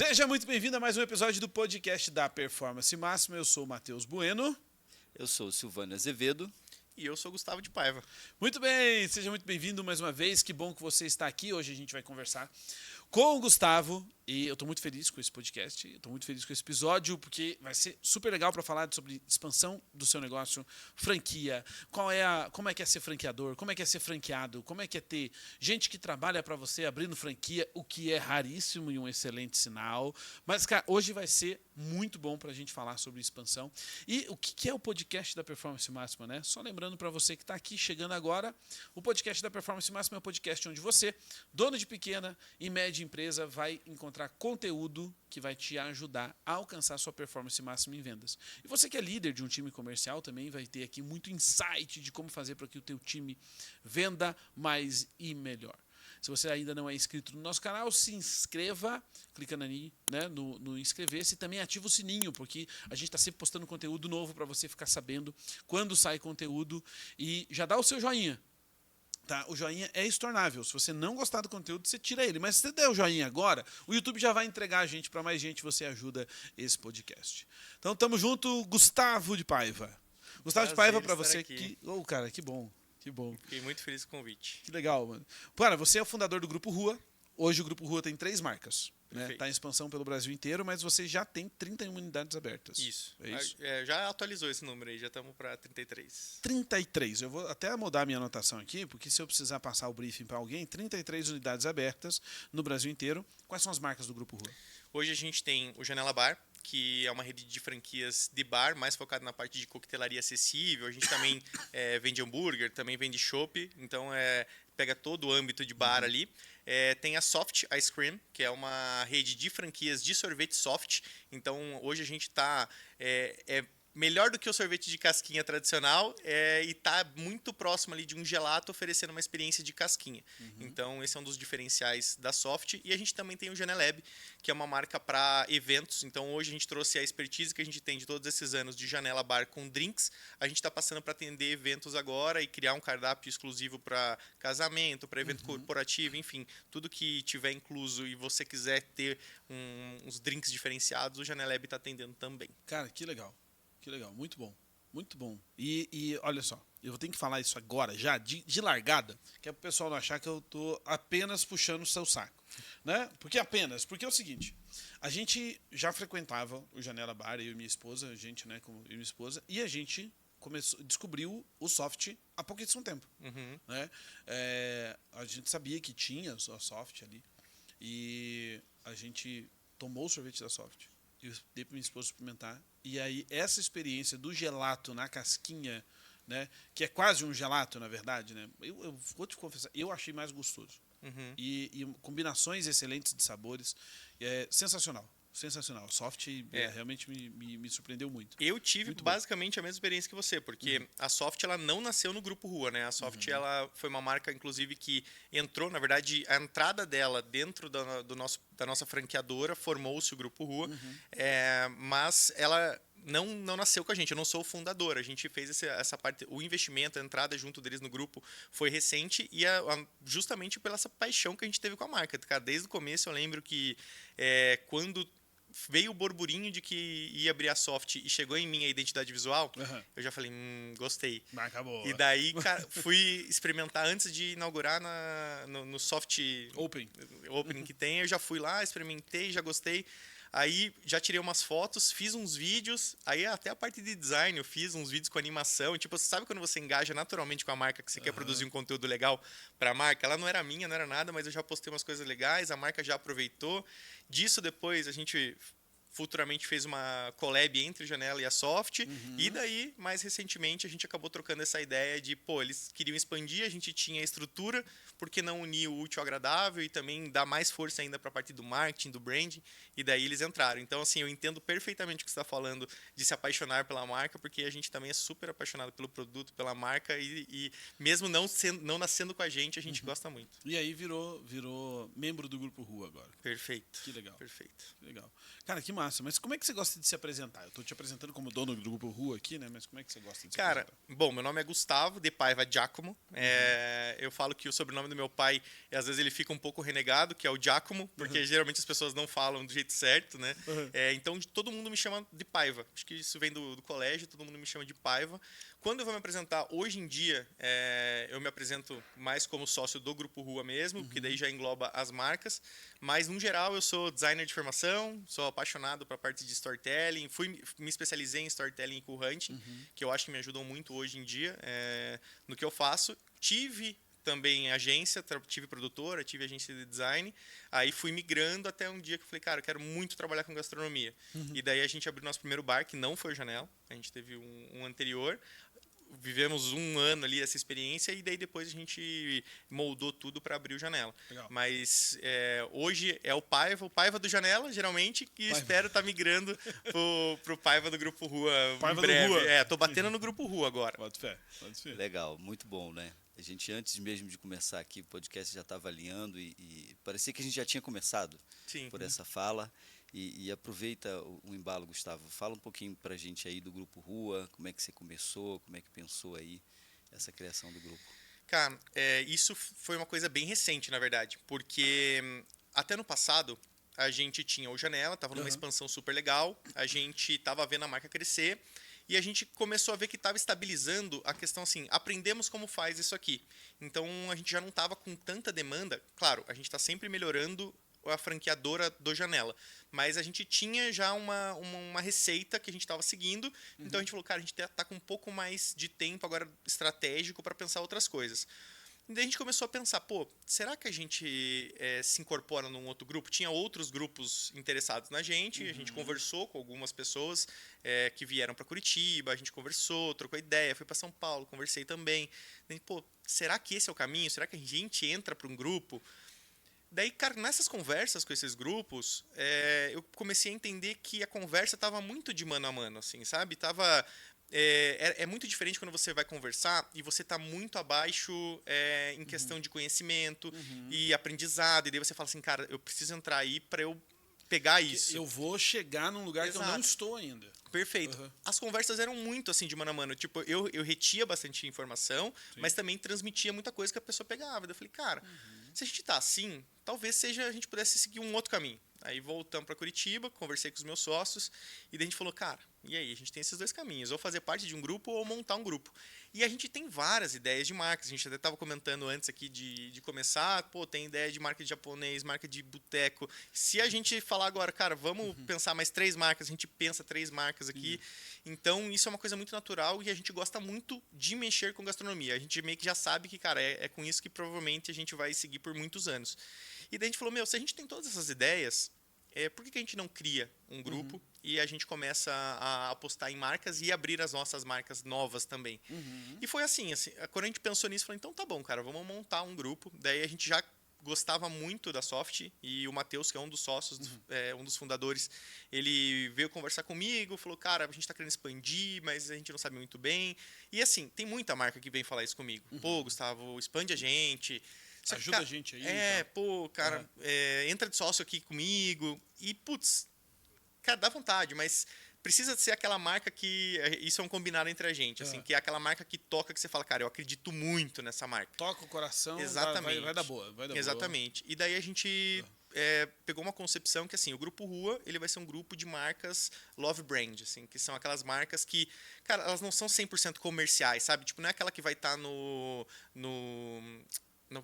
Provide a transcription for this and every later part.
Seja muito bem-vindo a mais um episódio do podcast da Performance Máxima. Eu sou o Matheus Bueno. Eu sou o Silvano Azevedo. E eu sou o Gustavo de Paiva. Muito bem, seja muito bem-vindo mais uma vez. Que bom que você está aqui. Hoje a gente vai conversar com o Gustavo. E eu estou muito feliz com esse podcast, estou muito feliz com esse episódio, porque vai ser super legal para falar sobre expansão do seu negócio, franquia, como é que é ser franqueador, como é que é ser franqueado, como é que é ter gente que trabalha para você abrindo franquia, o que é raríssimo e um excelente sinal. Mas, cara, hoje vai ser muito bom para a gente falar sobre expansão. E o que é o podcast da Performance Máxima, né? Só lembrando para você que está aqui chegando agora, o podcast da Performance Máxima é um podcast onde você, dono de pequena e média empresa, vai encontrar conteúdo que vai te ajudar a alcançar sua performance máxima em vendas. E você que é líder de um time comercial também vai ter aqui muito insight de como fazer para que o teu time venda mais e melhor. Se você ainda não é inscrito no nosso canal, se inscreva, clicando ali, né, no inscrever-se, e também ativa o sininho, porque a gente está sempre postando conteúdo novo para você ficar sabendo quando sai conteúdo, e já dá o seu joinha. Tá? O joinha é estornável. Se você não gostar do conteúdo, você tira ele. Mas se você der o joinha agora, o YouTube já vai entregar a gente para mais gente. Você ajuda esse podcast. Então, tamo junto, Gustavo de Paiva. Gustavo de Paiva, para você que... Oh, cara, que bom. Que bom. Fiquei muito feliz com o convite. Que legal, mano. Cara, você é o fundador do Grupo Rua. Hoje o Grupo Rua tem 3 marcas. Está em expansão pelo Brasil inteiro, mas você já tem 31 unidades abertas. Isso. É isso? Já atualizou esse número aí, já estamos para 33. 33. Eu vou até mudar minha anotação aqui, porque se eu precisar passar o briefing para alguém, 33 unidades abertas no Brasil inteiro. Quais são as marcas do Grupo Rua? Hoje a gente tem o Janela Bar, que é uma rede de franquias de bar, mais focada na parte de coquetelaria acessível. A gente também vende hambúrguer, também vende chopp, então pega todo o âmbito de bar ali. Tem a Soft Ice Cream, que é uma rede de franquias de sorvete soft. Então, hoje a gente está... melhor do que o sorvete de casquinha tradicional e está muito próximo ali de um gelato, oferecendo uma experiência de casquinha. Então, esse é um dos diferenciais da Soft. E a gente também tem o Janelab, que é uma marca para eventos. Então, hoje a gente trouxe a expertise que a gente tem de todos esses anos de Janela Bar com drinks. A gente está passando para atender eventos agora e criar um cardápio exclusivo para casamento, para evento corporativo, enfim, tudo que tiver incluso e você quiser ter uns drinks diferenciados, o Janelab está atendendo também. Cara, que legal. Que legal, muito bom, muito bom. E olha só, eu vou ter que falar isso agora, já, de largada, que é pro pessoal não achar que eu tô apenas puxando o seu saco, né? Porque é o seguinte, a gente já frequentava o Janela Bar, eu e minha esposa, e a gente descobriu o Soft há pouquíssimo tempo, né? A gente sabia que tinha a Soft ali, e a gente tomou o sorvete da Soft. Eu dei para minha esposa experimentar. E aí, essa experiência do gelato na casquinha, né, que é quase um gelato, na verdade, né, eu vou te confessar, eu achei mais gostoso. E combinações excelentes de sabores. Sensacional. Sensacional. Soft realmente me surpreendeu muito. Eu tive muito basicamente a mesma experiência que você, porque a Soft ela não nasceu no Grupo Rua, né? A Soft ela foi uma marca, inclusive, que entrou, na verdade, a entrada dela dentro da nossa franqueadora, formou-se o Grupo Rua, mas ela não nasceu com a gente, eu não sou o fundador, a gente fez essa parte, o investimento, a entrada junto deles no grupo foi recente e justamente pela essa paixão que a gente teve com a marca. Cara, desde o começo eu lembro que quando veio o burburinho de que ia abrir a Soft e chegou em mim a identidade visual, eu já falei, gostei. Marca boa. E daí, cara, fui experimentar antes de inaugurar no Soft Opening que tem, eu já fui lá, experimentei, já gostei. Aí já tirei umas fotos, fiz uns vídeos, aí até a parte de design eu fiz uns vídeos com animação. Tipo, você sabe quando você engaja naturalmente com a marca, que você quer produzir um conteúdo legal para a marca? Ela não era minha, não era nada, mas eu já postei umas coisas legais, a marca já aproveitou. Disso depois a gente futuramente fez uma collab entre Janela e a Soft, e daí, mais recentemente, a gente acabou trocando essa ideia de, eles queriam expandir, a gente tinha a estrutura, por que não unir o útil ao agradável e também dar mais força ainda para a parte do marketing, do branding, e daí eles entraram. Então, assim, eu entendo perfeitamente o que você está falando de se apaixonar pela marca, porque a gente também é super apaixonado pelo produto, pela marca, e mesmo não nascendo com a gente gosta muito. E aí virou membro do Grupo Rua agora. Perfeito. Que legal. Perfeito. Que legal. Cara, que massa. Mas como é que você gosta de se apresentar? Eu tô te apresentando como dono do Grupo Rua aqui, né? Mas como é que você gosta de se apresentar? Bom, meu nome é Gustavo de Paiva Giacomo. Eu falo que o sobrenome do meu pai, às vezes ele fica um pouco renegado, que é o Giacomo, porque geralmente as pessoas não falam do jeito certo, né? Então todo mundo me chama de Paiva. Acho que isso vem do colégio, todo mundo me chama de Paiva. Quando eu vou me apresentar, hoje em dia, eu me apresento mais como sócio do Grupo Rua mesmo, porque daí já engloba as marcas. Mas, no geral, eu sou designer de formação, sou apaixonado pela parte de storytelling, me especializei em storytelling e cool hunting, que eu acho que me ajudam muito hoje em dia no que eu faço. Tive também agência, tive produtora, tive agência de design, aí fui migrando até um dia que eu falei, cara, eu quero muito trabalhar com gastronomia. E daí a gente abriu nosso primeiro bar, que não foi o Janela, a gente teve um anterior. Vivemos um ano ali essa experiência e daí depois a gente moldou tudo para abrir o Janela. Legal. Mas hoje é o Paiva do Janela, geralmente, que espero estar migrando pro Paiva do Grupo Rua Paiva em breve. do Rua. Tô batendo no Grupo Rua agora. Pode fé. Legal, muito bom, né? A gente, antes mesmo de começar aqui, o podcast já estava alinhando e parecia que a gente já tinha começado por essa fala. E aproveita o embalo, Gustavo. Fala um pouquinho pra gente aí do Grupo Rua, como é que você começou, como é que pensou aí essa criação do grupo. Cara, isso foi uma coisa bem recente, na verdade, porque até no passado a gente tinha o Janela, estava numa expansão super legal, a gente estava vendo a marca crescer e a gente começou a ver que estava estabilizando a questão assim, aprendemos como faz isso aqui. Então a gente já não estava com tanta demanda. Claro, a gente está sempre melhorando a franqueadora do Janela. Mas a gente tinha já uma receita que a gente estava seguindo. Então a gente falou, cara, a gente tá com um pouco mais de tempo agora estratégico para pensar outras coisas. E daí a gente começou a pensar, pô, será que a gente se incorpora num outro grupo? Tinha outros grupos interessados na gente, a gente conversou com algumas pessoas que vieram para Curitiba, a gente conversou, trocou ideia, fui para São Paulo, conversei também. Daí, pô, será que esse é o caminho? Será que a gente entra para um grupo? Daí, cara, nessas conversas com esses grupos, eu comecei a entender que a conversa estava muito de mano a mano, assim, sabe? É muito diferente quando você vai conversar e você está muito abaixo em questão de conhecimento e aprendizado. E daí você fala assim, cara, eu preciso entrar aí para eu pegar isso. Eu vou chegar num lugar que eu não estou ainda. Perfeito. As conversas eram muito assim de mano a mano. Tipo, eu retia bastante informação, mas também transmitia muita coisa que a pessoa pegava. Daí eu falei, cara, se a gente tá assim, talvez a gente pudesse seguir um outro caminho. Aí voltamos para Curitiba, conversei com os meus sócios e daí a gente falou, cara, e aí? A gente tem esses dois caminhos, ou fazer parte de um grupo ou montar um grupo. E a gente tem várias ideias de marcas. A gente até estava comentando antes aqui de começar, pô, tem ideia de marca de japonês, marca de boteco. Se a gente falar agora, cara, vamos pensar mais 3 marcas, a gente pensa 3 marcas aqui. Então, isso é uma coisa muito natural e a gente gosta muito de mexer com gastronomia. A gente meio que já sabe que, cara, é com isso que provavelmente a gente vai seguir por muitos anos. E daí a gente falou, se a gente tem todas essas ideias, por que a gente não cria um grupo e a gente começa a apostar em marcas e abrir as nossas marcas novas também? E foi assim, quando a gente pensou nisso, falei, então tá bom, cara, vamos montar um grupo. Daí a gente já gostava muito da Soft e o Matheus, que é um dos sócios, um dos fundadores, ele veio conversar comigo, falou, cara, a gente tá querendo expandir, mas a gente não sabe muito bem. E assim, tem muita marca que vem falar isso comigo. Pô, Gustavo, expande a gente. Ajuda a gente aí. Pô, cara, entra de sócio aqui comigo. E, putz, cara, dá vontade, mas precisa ser aquela marca que... Isso é um combinado entre a gente, assim, que é aquela marca que toca, que você fala, cara, eu acredito muito nessa marca. Toca o coração, exatamente. Vai dar boa. Exatamente. E daí a gente pegou uma concepção que, assim, o Grupo Rua, ele vai ser um grupo de marcas love brand, assim, que são aquelas marcas que, cara, elas não são 100% comerciais, sabe? Tipo, não é aquela que vai estar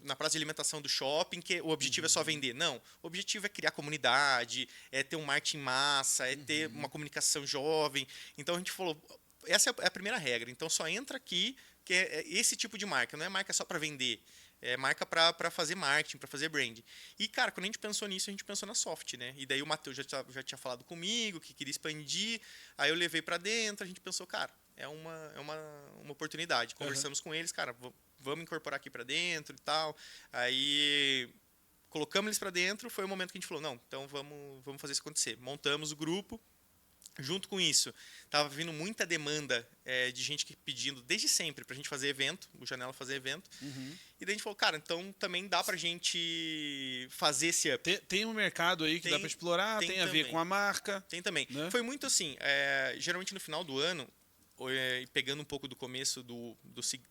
na praça de alimentação do shopping, que o objetivo é só vender. Não, o objetivo é criar comunidade, é ter um marketing massa, é ter uma comunicação jovem. Então a gente falou, essa é a primeira regra. Então só entra aqui, que é esse tipo de marca, não é marca só para vender. É marca para fazer marketing, para fazer brand. E, cara, quando a gente pensou nisso, a gente pensou na Soft, né? E daí o Matheus já tinha falado comigo, que queria expandir. Aí eu levei para dentro, a gente pensou, cara, é uma oportunidade. Conversamos com eles, cara, vamos incorporar aqui para dentro e tal. Aí colocamos eles para dentro, foi o momento que a gente falou, não, então vamos fazer isso acontecer. Montamos o grupo Junto com isso, estava vindo muita demanda de gente pedindo desde sempre pra gente fazer evento, o Janela fazer evento. E daí a gente falou, cara, então também dá pra gente fazer esse up. Tem um mercado aí que dá pra explorar, tem a ver com a marca. Tem também. Né? Foi muito assim, geralmente no final do ano, pegando um pouco do começo do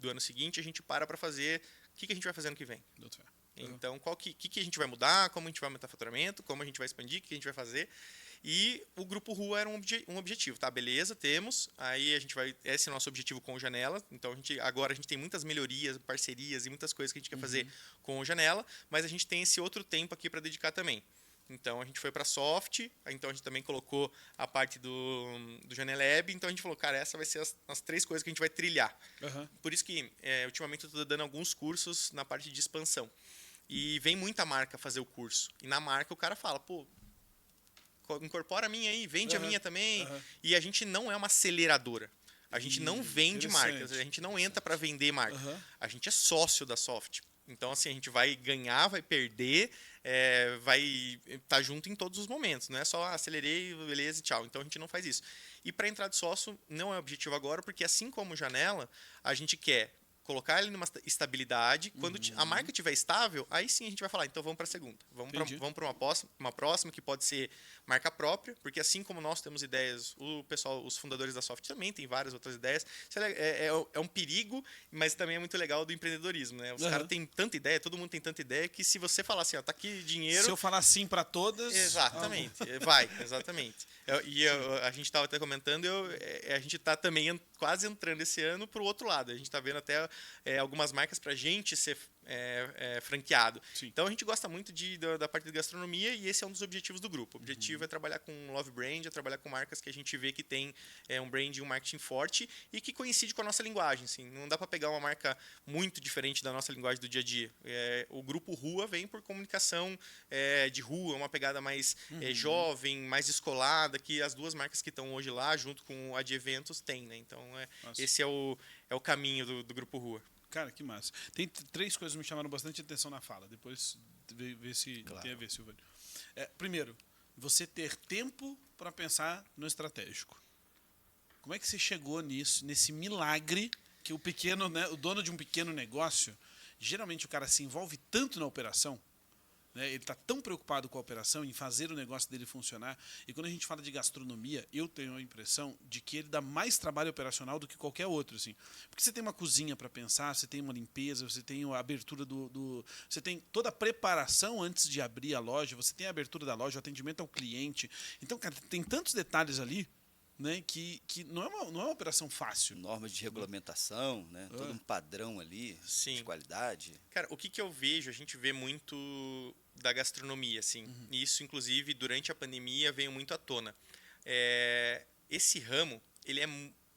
ano seguinte, a gente para fazer o que a gente vai fazer ano que vem. Então, o que a gente vai mudar, como a gente vai aumentar o faturamento, como a gente vai expandir, o que a gente vai fazer. E o Grupo Rua era um objetivo, tá? Beleza, temos. Aí a gente vai. Esse é o nosso objetivo com o Janela. Então agora a gente tem muitas melhorias, parcerias e muitas coisas que a gente quer fazer com o Janela, mas a gente tem esse outro tempo aqui para dedicar também. Então a gente foi para soft, então a gente também colocou a parte do Janelab. Então a gente falou, cara, essa vai ser as 3 coisas que a gente vai trilhar. Por isso que ultimamente eu estou dando alguns cursos na parte de expansão. E vem muita marca fazer o curso. E na marca o cara fala, pô, incorpora a minha aí, vende a minha também. E a gente não é uma aceleradora. A gente não vende marcas, a gente não entra para vender marca. A gente é sócio da Soft. Então, assim, a gente vai ganhar, vai perder, vai estar junto em todos os momentos. Não é só acelerei, beleza e tchau. Então, a gente não faz isso. E para entrar de sócio não é objetivo agora, porque assim como Janela, a gente quer colocar ele numa estabilidade. Quando a marca estiver estável, aí sim a gente vai falar, então vamos para a segunda. Vamos para uma próxima, que pode ser marca própria, porque assim como nós temos ideias, os fundadores da Soft também têm várias outras ideias. Isso é um perigo, mas também é muito legal do empreendedorismo, né? Os caras têm tanta ideia, todo mundo tem tanta ideia, que se você falar assim, ó, tá aqui dinheiro... Se eu falar sim para todas... Exatamente, exatamente. A gente estava até comentando, a gente está também quase entrando esse ano para o outro lado. A gente está vendo até algumas marcas para a gente ser franqueado. Sim. Então a gente gosta muito da parte de gastronomia e esse é um dos objetivos do grupo. O objetivo é trabalhar com love brand, é trabalhar com marcas que a gente vê que tem um brand e um marketing forte e que coincide com a nossa linguagem. Assim. Não dá para pegar uma marca muito diferente da nossa linguagem do dia a dia. O grupo Rua vem por comunicação de rua, uma pegada mais jovem, mais descolada, que as duas marcas que estão hoje lá, junto com a de eventos, tem. Né? Então esse é o caminho do grupo Rua. Cara, que massa. Tem 3 coisas que me chamaram bastante atenção na fala. Depois vê se tem a ver, Silvio. Primeiro, você ter tempo para pensar no estratégico. Como é que você chegou nesse milagre que o pequeno, né, o dono de um pequeno negócio, geralmente o cara se envolve tanto na operação, né, ele está tão preocupado com a operação, em fazer o negócio dele funcionar. E quando a gente fala de gastronomia, eu tenho a impressão de que ele dá mais trabalho operacional do que qualquer outro. Assim. Porque você tem uma cozinha para pensar, você tem uma limpeza, você tem a abertura você tem toda a preparação antes de abrir a loja, você tem a abertura da loja, o atendimento ao cliente. Então, cara, tem tantos detalhes ali, né, que não é uma operação fácil. Normas de regulamentação, né? Todo um padrão ali de qualidade. Cara, o que eu vejo, a gente vê muito da gastronomia, assim. E isso, inclusive, durante a pandemia veio muito à tona. Esse ramo, ele é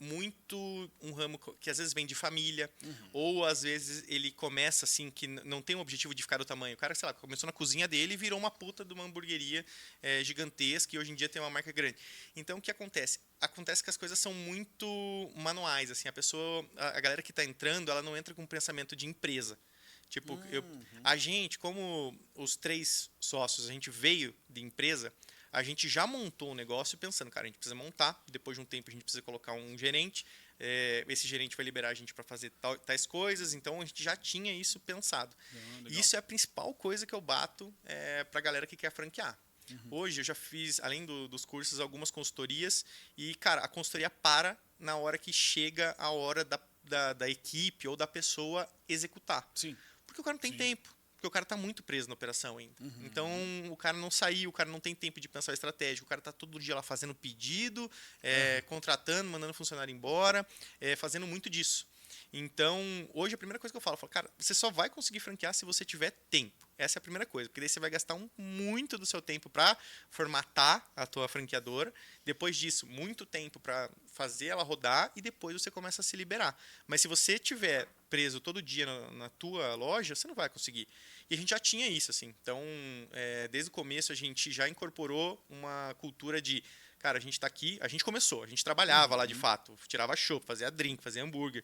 muito um ramo que às vezes vem de família, ou às vezes ele começa assim, que não tem o objetivo de ficar do tamanho. O cara, sei lá, começou na cozinha dele e virou uma puta de uma hamburgueria gigantesca e hoje em dia tem uma marca grande. Então, o que acontece? Acontece que as coisas são muito manuais, assim, a galera que está entrando, ela não entra com um pensamento de empresa. Tipo, a gente, como os 3 sócios, a gente veio de empresa, a gente já montou um negócio pensando, cara, a gente precisa montar, depois de um tempo a gente precisa colocar um gerente, esse gerente vai liberar a gente para fazer tais coisas, então a gente já tinha isso pensado. Isso é a principal coisa que eu bato para a galera que quer franquear. Hoje eu já fiz, além dos cursos, algumas consultorias e, cara, a consultoria para na hora que chega a hora da equipe ou da pessoa executar. Sim. Porque o cara não tem tempo. Porque o cara está muito preso na operação ainda. Então, o cara não saiu, o cara não tem tempo de pensar estratégico. O cara está todo dia lá fazendo pedido, contratando, mandando funcionário embora, fazendo muito disso. Então, hoje a primeira coisa que eu falo, cara, você só vai conseguir franquear se você tiver tempo. Essa é a primeira coisa, porque daí você vai gastar muito do seu tempo para formatar a tua franqueadora. Depois disso, muito tempo para fazer ela rodar e depois você começa a se liberar. Mas se você tiver preso todo dia na tua loja, você não vai conseguir. E a gente já tinha isso, assim. Então, desde o começo, a gente já incorporou uma cultura de... Cara, a gente está aqui, a gente começou, a gente trabalhava lá de fato, tirava chopp, fazia drink, fazia hambúrguer.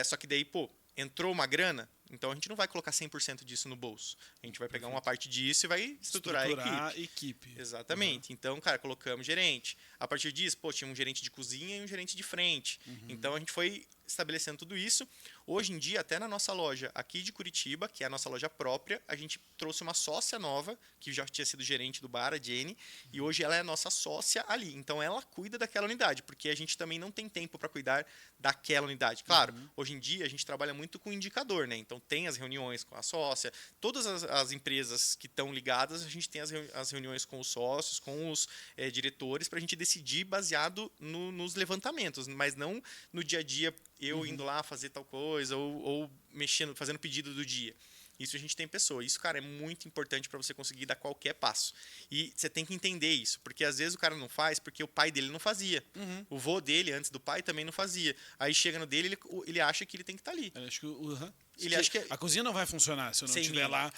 Só que daí, entrou uma grana, Então a gente não vai colocar 100% disso no bolso. A gente vai pegar uma parte disso e vai estruturar a equipe. Exatamente. Então, cara, colocamos gerente. A partir disso, tinha um gerente de cozinha e um gerente de frente. Então a gente foi estabelecendo tudo isso. Hoje em dia, até na nossa loja aqui de Curitiba, que é a nossa loja própria, a gente trouxe uma sócia nova, que já tinha sido gerente do bar, a Jenny, e hoje ela é a nossa sócia ali. Então ela cuida daquela unidade, porque a gente também não tem tempo para cuidar daquela unidade. Claro, hoje em dia a gente trabalha muito com indicador, né? Então tem as reuniões com a sócia, todas as empresas que estão ligadas, a gente tem as reuniões com os sócios, com os diretores, para a gente decidir baseado nos levantamentos, mas não no dia a dia eu indo lá fazer tal coisa ou mexendo, fazendo pedido do dia. Isso a gente tem pessoa. Isso, cara, é muito importante para você conseguir dar qualquer passo. E você tem que entender isso, porque às vezes o cara não faz porque o pai dele não fazia. O vô dele, antes do pai, também não fazia. Aí chega no dele, ele acha que ele tem que estar ali. Eu acho que ele acha que a cozinha não vai funcionar se eu não estiver lá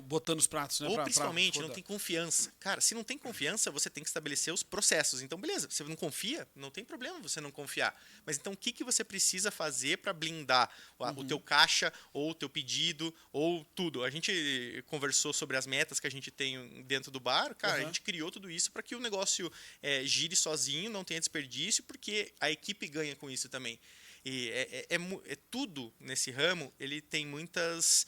botando os pratos, né? Ou principalmente não tem confiança. Cara, se não tem confiança, você tem que estabelecer os processos. Então, beleza, você não confia, não tem problema você não confiar. Mas então o que você precisa fazer para blindar o teu caixa ou o teu pedido ou tudo? A gente conversou sobre as metas que a gente tem dentro do bar. Cara, a gente criou tudo isso para que o negócio gire sozinho, não tenha desperdício, porque a equipe ganha com isso também. E tudo nesse ramo, ele tem muitos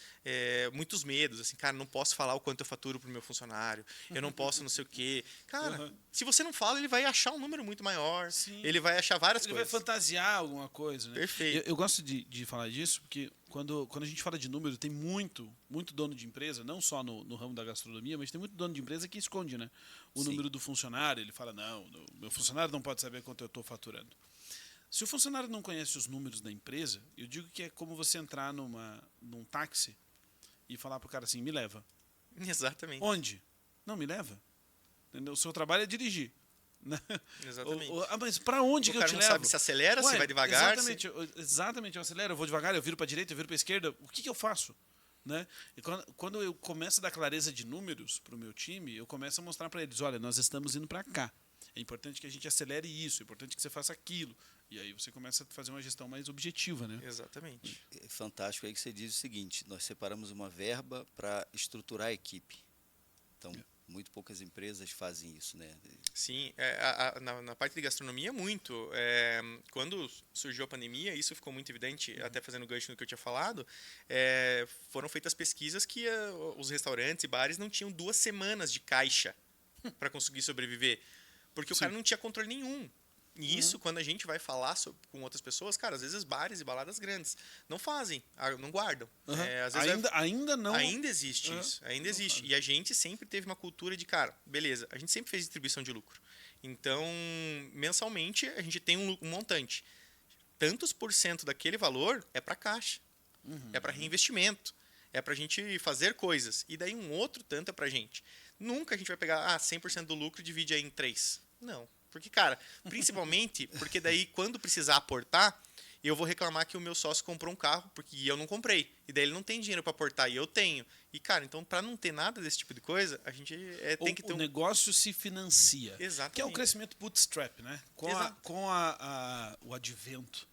medos. Assim, cara, não posso falar o quanto eu faturo pro meu funcionário, eu não posso não sei o quê. Cara, se você não fala, ele vai achar um número muito maior, ele vai achar várias coisas. Ele vai fantasiar alguma coisa, né? Perfeito. Eu gosto de falar disso, porque quando a gente fala de número, tem muito dono de empresa, não só no ramo da gastronomia, mas tem muito dono de empresa que esconde, né? O número do funcionário, ele fala, não, meu funcionário não pode saber quanto eu estou faturando. Se o funcionário não conhece os números da empresa, eu digo que é como você entrar num táxi e falar pro cara assim, me leva. Exatamente. Onde? Não, me leva. Entendeu? O seu trabalho é dirigir. Exatamente. Mas para onde que eu te levo? O cara não sabe se acelera, se vai devagar. Exatamente, eu acelero, eu vou devagar, eu viro para a direita, eu viro para a esquerda. O que eu faço? Né? E quando eu começo a dar clareza de números para o meu time, eu começo a mostrar para eles, olha, nós estamos indo para cá. É importante que a gente acelere isso, é importante que você faça aquilo. E aí você começa a fazer uma gestão mais objetiva, né? Exatamente. É fantástico aí que você diz o seguinte, nós separamos uma verba para estruturar a equipe. Então, muito poucas empresas fazem isso, né? Sim, na parte de gastronomia, muito. Quando surgiu a pandemia, isso ficou muito evidente, até fazendo gancho no que eu tinha falado, foram feitas pesquisas que os restaurantes e bares não tinham 2 semanas de caixa para conseguir sobreviver, porque o cara não tinha controle nenhum. E isso, quando a gente vai falar com outras pessoas, cara, às vezes bares e baladas grandes não fazem, não guardam. Às vezes ainda não. Ainda existe isso, ainda existe. E a gente sempre teve uma cultura de, cara, beleza, a gente sempre fez distribuição de lucro. Então, mensalmente, a gente tem um montante. Tantos % daquele valor é para caixa, é para reinvestimento, é para a gente fazer coisas. E daí um outro tanto é para a gente. Nunca a gente vai pegar 100% do lucro e divide aí em 3. Não. Porque, cara, principalmente porque daí quando precisar aportar, eu vou reclamar que o meu sócio comprou um carro porque eu não comprei. E daí ele não tem dinheiro para aportar e eu tenho. E, cara, então para não ter nada desse tipo de coisa, a gente tem que ter o negócio se financia. Exatamente. Que é o crescimento bootstrap, né? Com o advento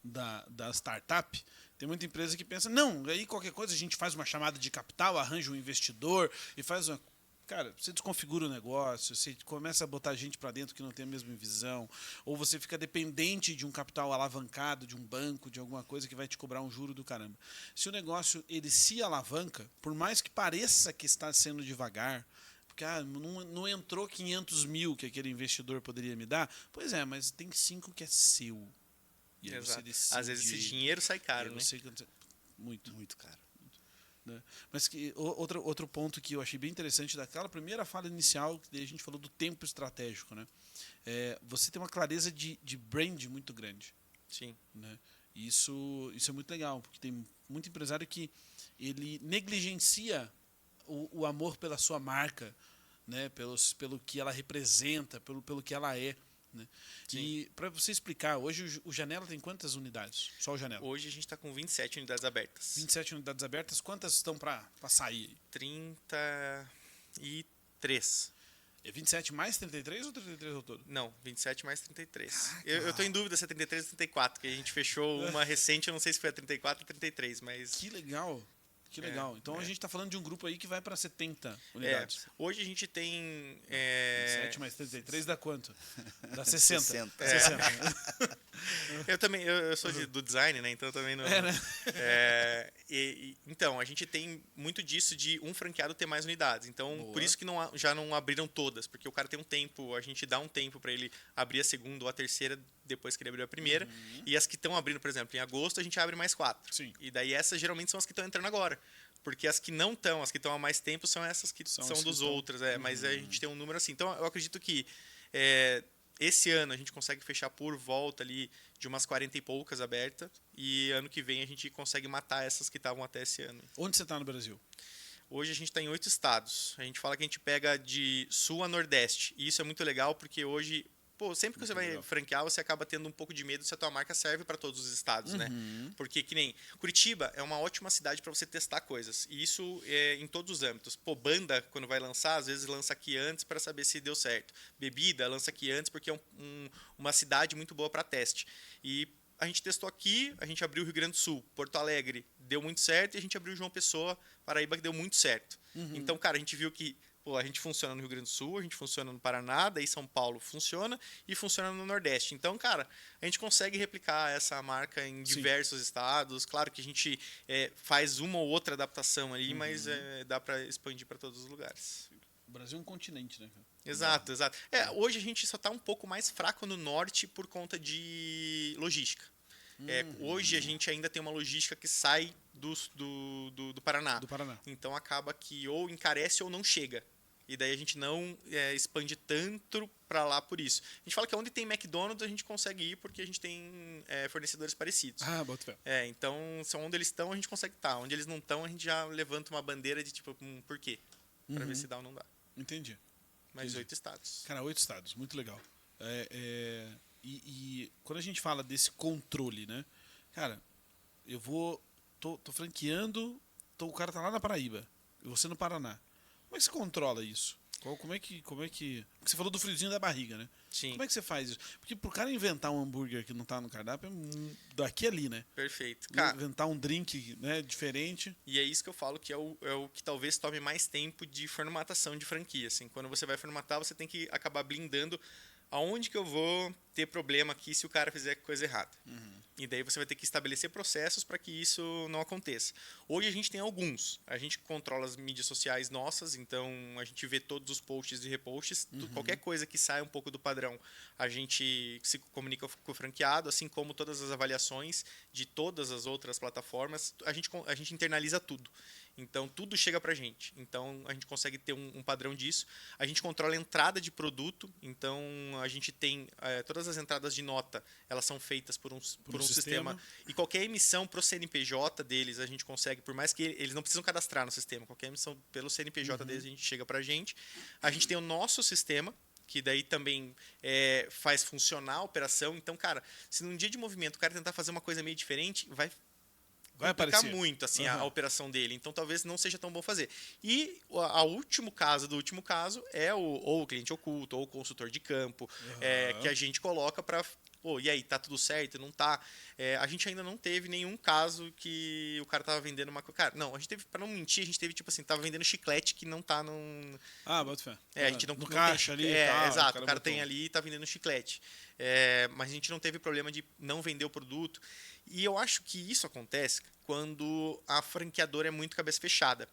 da startup, tem muita empresa que pensa, não, aí qualquer coisa a gente faz uma chamada de capital, arranja um investidor e faz uma... Cara, você desconfigura o negócio, você começa a botar gente para dentro que não tem a mesma visão, ou você fica dependente de um capital alavancado, de um banco, de alguma coisa que vai te cobrar um juro do caramba. Se o negócio ele se alavanca, por mais que pareça que está sendo devagar, porque não entrou 500 mil que aquele investidor poderia me dar, pois é, mas tem 5 que é seu. E aí você decide, às vezes esse dinheiro sai caro, né? Muito caro. Né? Mas outro ponto que eu achei bem interessante daquela primeira fala inicial, que a gente falou do tempo estratégico, né? Você tem uma clareza de brand muito grande. Sim. Né? Isso é muito legal, porque tem muito empresário que ele negligencia o amor pela sua marca, né? Pelo que ela representa, pelo que ela é. Né? E para você explicar, hoje o Janela tem quantas unidades? Só o Janela? Hoje a gente está com 27 unidades abertas. 27 unidades abertas, quantas estão para sair? 33. É 27 mais 33 ou 33 ao todo? Não, 27 mais 33. Eu tô em dúvida se é 33 ou 34, que a gente fechou uma recente, eu não sei se foi a 34 ou 33, mas... Que legal. Que legal. Então a gente tá falando de um grupo aí que vai para 70 unidades. Hoje a gente tem... 27 mais 33 dá quanto? Dá 60. 60. 60. Eu também, eu sou do design, né? Então eu também não... né? Então, a gente tem muito disso de um franqueado ter mais unidades. Então, Boa. por isso que já não abriram todas, porque o cara tem um tempo, a gente dá um tempo para ele abrir a segunda ou a terceira depois que ele abriu a primeira. E as que estão abrindo, por exemplo, em agosto, a gente abre mais 4. Sim. E daí essas geralmente são as que estão entrando agora. Porque as que não estão, as que estão há mais tempo, são essas que são dos outros. Mas a gente tem um número assim. Então, eu acredito que esse ano a gente consegue fechar por volta ali de umas 40 e poucas abertas. E ano que vem a gente consegue matar essas que estavam até esse ano. Onde você tá no Brasil? Hoje a gente está em 8 estados. A gente fala que a gente pega de sul a nordeste. E isso é muito legal porque hoje... sempre que você vai franquear, você acaba tendo um pouco de medo se a tua marca serve para todos os estados, né? Porque, que nem Curitiba é uma ótima cidade para você testar coisas. E isso é em todos os âmbitos. Banda, quando vai lançar, às vezes lança aqui antes para saber se deu certo. Bebida, lança aqui antes porque é uma cidade muito boa para teste. E a gente testou aqui, a gente abriu o Rio Grande do Sul, Porto Alegre, deu muito certo. E a gente abriu João Pessoa, Paraíba, que deu muito certo. Então, cara, a gente viu que a gente funciona no Rio Grande do Sul, a gente funciona no Paraná, daí São Paulo funciona e funciona no Nordeste. Então, cara, a gente consegue replicar essa marca em diversos estados. Claro que a gente faz uma ou outra adaptação ali, mas dá para expandir para todos os lugares. O Brasil é um continente, né, cara? Exato. Hoje a gente só está um pouco mais fraco no norte por conta de logística. Hoje a gente ainda tem uma logística que sai do Paraná. Do Paraná. Então acaba que ou encarece ou não chega. E daí a gente não expande tanto para lá por isso. A gente fala que onde tem McDonald's a gente consegue ir porque a gente tem fornecedores parecidos. Bota fé. Então, onde eles estão a gente consegue estar. Onde eles não estão a gente já levanta uma bandeira de tipo, por quê? Para ver se dá ou não dá. Entendi. Mais 8 estados. Cara, 8 estados. Muito legal. E quando a gente fala desse controle, né? Cara, eu tô franqueando, o cara tá lá na Paraíba, e você no Paraná. Como é que você controla isso? Como é que... Você falou do friozinho da barriga, né? Sim. Como é que você faz isso? Porque pro cara inventar um hambúrguer que não tá no cardápio, é daqui ali, né? Perfeito. Cara, inventar um drink, né, diferente. E é isso que eu falo que é o que talvez tome mais tempo de formatação de franquia. Assim. Quando você vai formatar, você tem que acabar blindando aonde que eu vou ter problema aqui se o cara fizer coisa errada. E daí você vai ter que estabelecer processos para que isso não aconteça. Hoje a gente tem alguns. A gente controla as mídias sociais nossas, então a gente vê todos os posts e reposts. Qualquer coisa que saia um pouco do padrão, a gente se comunica com o franqueado, assim como todas as avaliações de todas as outras plataformas. A gente internaliza tudo. Então, tudo chega pra gente. Então, a gente consegue ter um padrão disso. A gente controla a entrada de produto. Então, a gente tem todas as entradas de nota, elas são feitas por um sistema. E qualquer emissão pro CNPJ deles, a gente consegue, por mais que eles não precisam cadastrar no sistema, qualquer emissão pelo CNPJ deles, a gente chega pra gente. A gente tem o nosso sistema, que daí também faz funcionar a operação. Então, cara, se num dia de movimento o cara tentar fazer uma coisa meio diferente, vai complicar muito assim, a operação dele. Então, talvez não seja tão bom fazer. E o último caso é ou o cliente oculto, ou o consultor de campo, que a gente coloca para... e aí, tá tudo certo? Não tá? A gente ainda não teve nenhum caso que o cara tava vendendo uma coisa. Cara, não, a gente teve, pra não mentir, a gente teve, tipo assim, tava vendendo chiclete que não tá num... Bota fé. A gente não caixa tem, ali e tal. Exato, o cara tem ali e tá vendendo chiclete. Mas a gente não teve problema de não vender o produto. E eu acho que isso acontece quando a franqueadora é muito cabeça fechada.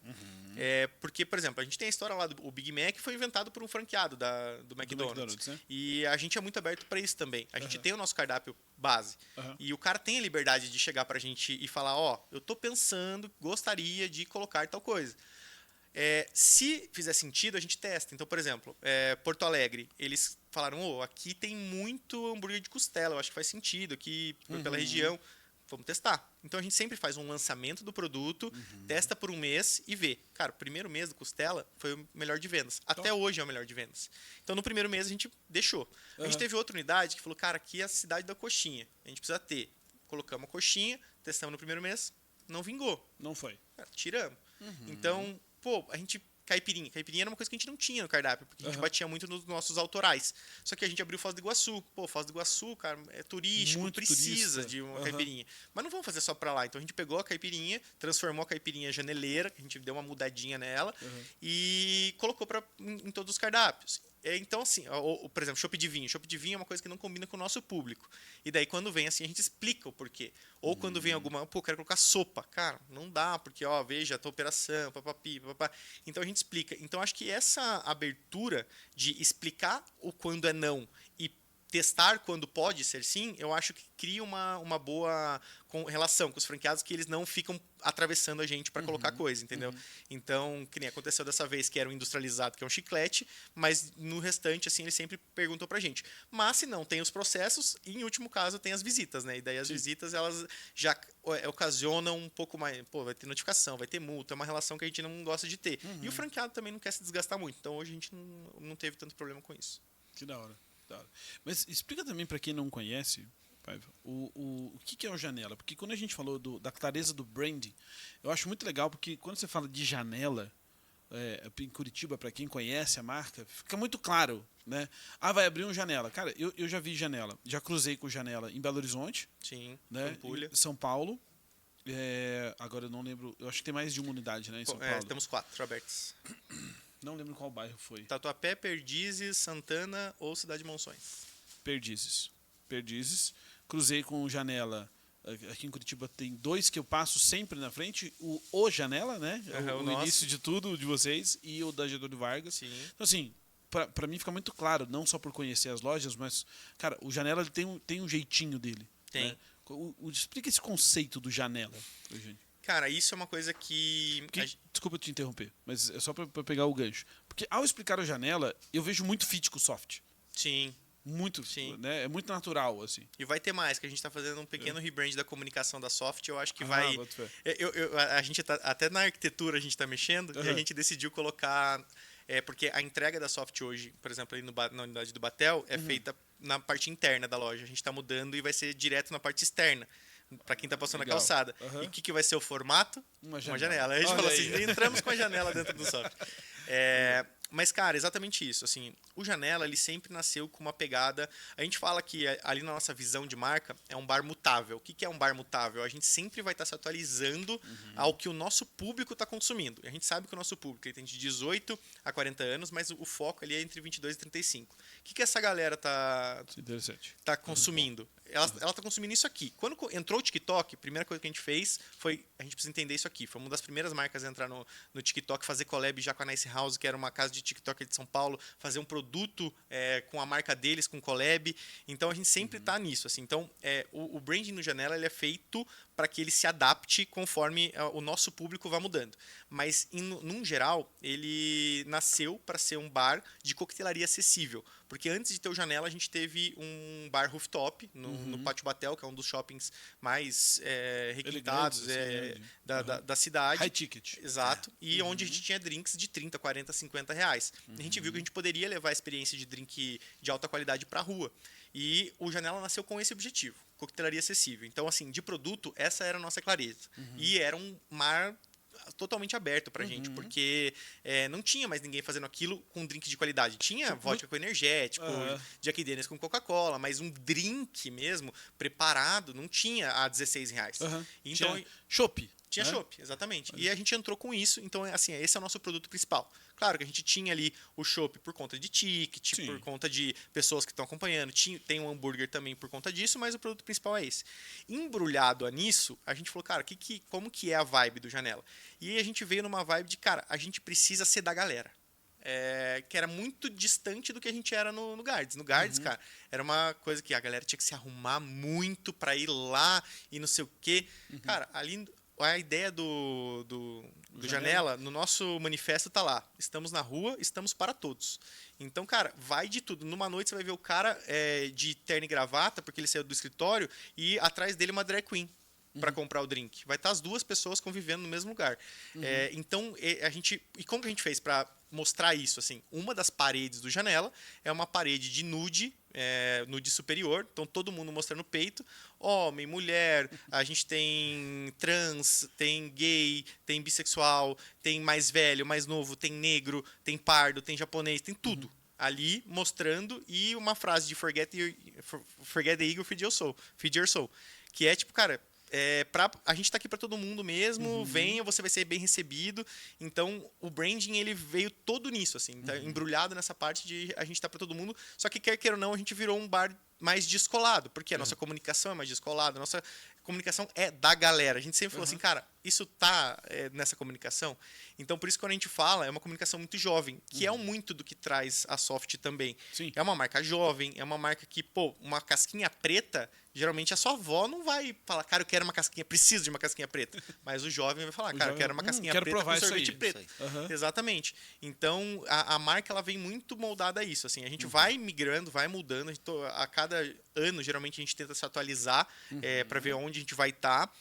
Porque, por exemplo, a gente tem a história lá do Big Mac, que foi inventado por um franqueado do McDonald's. Né? E a gente é muito aberto para isso também. A gente tem o nosso cardápio base. E o cara tem a liberdade de chegar pra gente e falar, eu tô pensando, gostaria de colocar tal coisa. Se fizer sentido, a gente testa. Então, por exemplo, Porto Alegre, eles falaram, aqui tem muito hambúrguer de costela, eu acho que faz sentido aqui pela região. Vamos testar. Então a gente sempre faz um lançamento do produto, testa por um mês e vê. Cara, o primeiro mês do costela foi o melhor de vendas. Até hoje é o melhor de vendas. Então no primeiro mês a gente deixou. A gente teve outra unidade que falou, cara, aqui é a cidade da coxinha. A gente precisa ter. Colocamos a coxinha, testamos no primeiro mês, não vingou. Não foi. Cara, tiramos. Então, a gente caipirinha. Caipirinha era uma coisa que a gente não tinha no cardápio, porque a gente batia muito nos nossos autorais. Só que a gente abriu Foz do Iguaçu. Pô, Foz do Iguaçu, cara, é turístico, muito precisa de uma caipirinha. Mas não vamos fazer só pra lá. Então a gente pegou a caipirinha, transformou a caipirinha janeleira, que a gente deu uma mudadinha nela, e colocou em todos os cardápios. Então, assim, por exemplo, chopp de vinho. Chopp de vinho é uma coisa que não combina com o nosso público. E daí, quando vem assim, a gente explica o porquê. Ou quando vem alguma, pô, quero colocar sopa. Cara, não dá, porque, ó, veja, a tua operação, papapi, papapá. Então, a gente explica. Então, acho que essa abertura de explicar o quando é não e testar quando pode ser sim, eu acho que cria uma boa relação com os franqueados, que eles não ficam atravessando a gente para colocar coisa, entendeu? Então, que nem aconteceu dessa vez, que era um industrializado, que é um chiclete, mas no restante, assim, ele sempre perguntou pra gente. Mas se não tem os processos, e em último caso tem as visitas, né? E daí as visitas, elas já ocasionam um pouco mais, pô, vai ter notificação, vai ter multa, é uma relação que a gente não gosta de ter. E o franqueado também não quer se desgastar muito, então hoje a gente não teve tanto problema com isso. Que da hora. Mas explica também para quem não conhece, Paiva, o que é o Janela? Porque quando a gente falou da clareza do branding, eu acho muito legal, porque quando você fala de janela, em Curitiba, para quem conhece a marca, fica muito claro, né? Ah, vai abrir um Janela. Cara, eu já vi Janela, já cruzei com Janela em Belo Horizonte. Sim, né? Pampulha. Em São Paulo. Agora eu não lembro, eu acho que tem mais de uma unidade, né, em São Paulo. Temos 4 abertos. Não lembro qual bairro foi. Tatuapé, Perdizes, Santana ou Cidade de Monções? Perdizes. Cruzei com o Janela. Aqui em Curitiba tem 2 que eu passo sempre na frente. O Janela, né? O início de tudo de vocês. E o da Getúlio Vargas. Sim. Então, assim, pra mim fica muito claro, não só por conhecer as lojas, mas, cara, o Janela ele tem um jeitinho dele. Tem. Né? Explica esse conceito do Janela pra gente. Cara, isso é uma coisa que... Desculpa te interromper, mas é só pra pegar o gancho. Porque ao explicar o Janela, eu vejo muito fit com o soft. Sim. Muito, Sim. Né? É muito natural, assim. E vai ter mais, que a gente tá fazendo um pequeno rebrand da comunicação da Soft, eu acho que vai... Boto fé. A gente tá, até na arquitetura a gente tá mexendo, e a gente decidiu colocar... porque a entrega da Soft hoje, por exemplo, ali na unidade do Batel, é feita na parte interna da loja. A gente tá mudando e vai ser direto na parte externa, para quem tá passando Legal. a calçada. E o que vai ser o formato? Uma janela. Aí a gente falou assim, entramos com a janela dentro do Soft. Mas, cara, exatamente isso. Assim, o Janela, ele sempre nasceu com uma pegada... A gente fala que ali na nossa visão de marca é um bar mutável. O que é um bar mutável? A gente sempre vai estar se atualizando ao que o nosso público está consumindo. E a gente sabe que o nosso público ele tem de 18 a 40 anos, mas o foco ali é entre 22 e 35. O que essa galera tá consumindo? Ela está consumindo isso aqui. Quando entrou o TikTok, a primeira coisa que a gente fez foi... A gente precisa entender isso aqui. Foi uma das primeiras marcas a entrar no TikTok, fazer collab já com a Nice House, que era uma casa de TikTok de São Paulo, fazer um produto com a marca deles, com collab. Então, a gente sempre está nisso. Assim. Então, o branding no Janela ele é feito para que ele se adapte conforme o nosso público vai mudando. Mas, num geral, ele nasceu para ser um bar de coquetelaria acessível. Porque antes de ter o Janela, a gente teve um bar rooftop no Pátio Batel, que é um dos shoppings mais requintados da cidade. High ticket. Exato. E onde a gente tinha drinks de 30, 40, 50 reais. A gente viu que a gente poderia levar a experiência de drink de alta qualidade para a rua. E o Janela nasceu com esse objetivo, coquetelaria acessível. Então, assim, de produto, essa era a nossa clareza. E era um mar totalmente aberto pra gente, porque não tinha mais ninguém fazendo aquilo com drink de qualidade. Tinha vodka com energético, Jack Daniels com Coca-Cola, mas um drink mesmo, preparado, não tinha a R$16. Então, tinha chopp. Tinha chopp, exatamente. E a gente entrou com isso, então, assim, esse é o nosso produto principal. Claro que a gente tinha ali o chopp por conta de ticket, por conta de pessoas que estão acompanhando, tem um hambúrguer também por conta disso, mas o produto principal é esse. Embrulhado nisso, a gente falou, cara, como que é a vibe do Janela? E aí a gente veio numa vibe de, cara, a gente precisa ser da galera. Que era muito distante do que a gente era no Gardes. No Gardes, cara, era uma coisa que a galera tinha que se arrumar muito pra ir lá e não sei o quê. Cara, ali... A ideia do Janela, no nosso manifesto tá lá. Estamos na rua, estamos para todos. Então, cara, vai de tudo. Numa noite você vai ver o cara de terno e gravata, porque ele saiu do escritório, e atrás dele uma drag queen. para comprar o drink. Vai estar as duas pessoas convivendo no mesmo lugar. Então, e como que a gente fez para mostrar isso? Assim, uma das paredes do Janela é uma parede de nude, nude superior, então todo mundo mostrando o peito, homem, mulher, a gente tem trans, tem gay, tem bissexual, tem mais velho, mais novo, tem negro, tem pardo, tem japonês, tem tudo. Ali mostrando, e uma frase de Forget the Eagle, Feed Your Soul. Que é tipo, cara, a gente tá aqui para todo mundo mesmo, venha, você vai ser bem recebido. Então, o branding, ele veio todo nisso, assim, tá embrulhado nessa parte de a gente tá para todo mundo. Só que, quer queira ou não, a gente virou um bar mais descolado, porque a nossa comunicação é mais descolada, a nossa comunicação é da galera. A gente sempre falou assim, cara, isso tá nessa comunicação. Então, por isso, quando a gente fala, é uma comunicação muito jovem, que é muito do que traz a Soft também. Sim. É uma marca jovem, é uma marca que, pô, uma casquinha preta, geralmente a sua avó não vai falar, cara, eu quero uma casquinha, preciso de uma casquinha preta. Mas o jovem vai falar, cara, eu quero uma casquinha preta com sorvete preto. Exatamente. Então, a marca, ela vem muito moldada a isso. Assim, a gente vai migrando, vai mudando. A cada ano, geralmente, a gente tenta se atualizar para ver onde a gente vai estar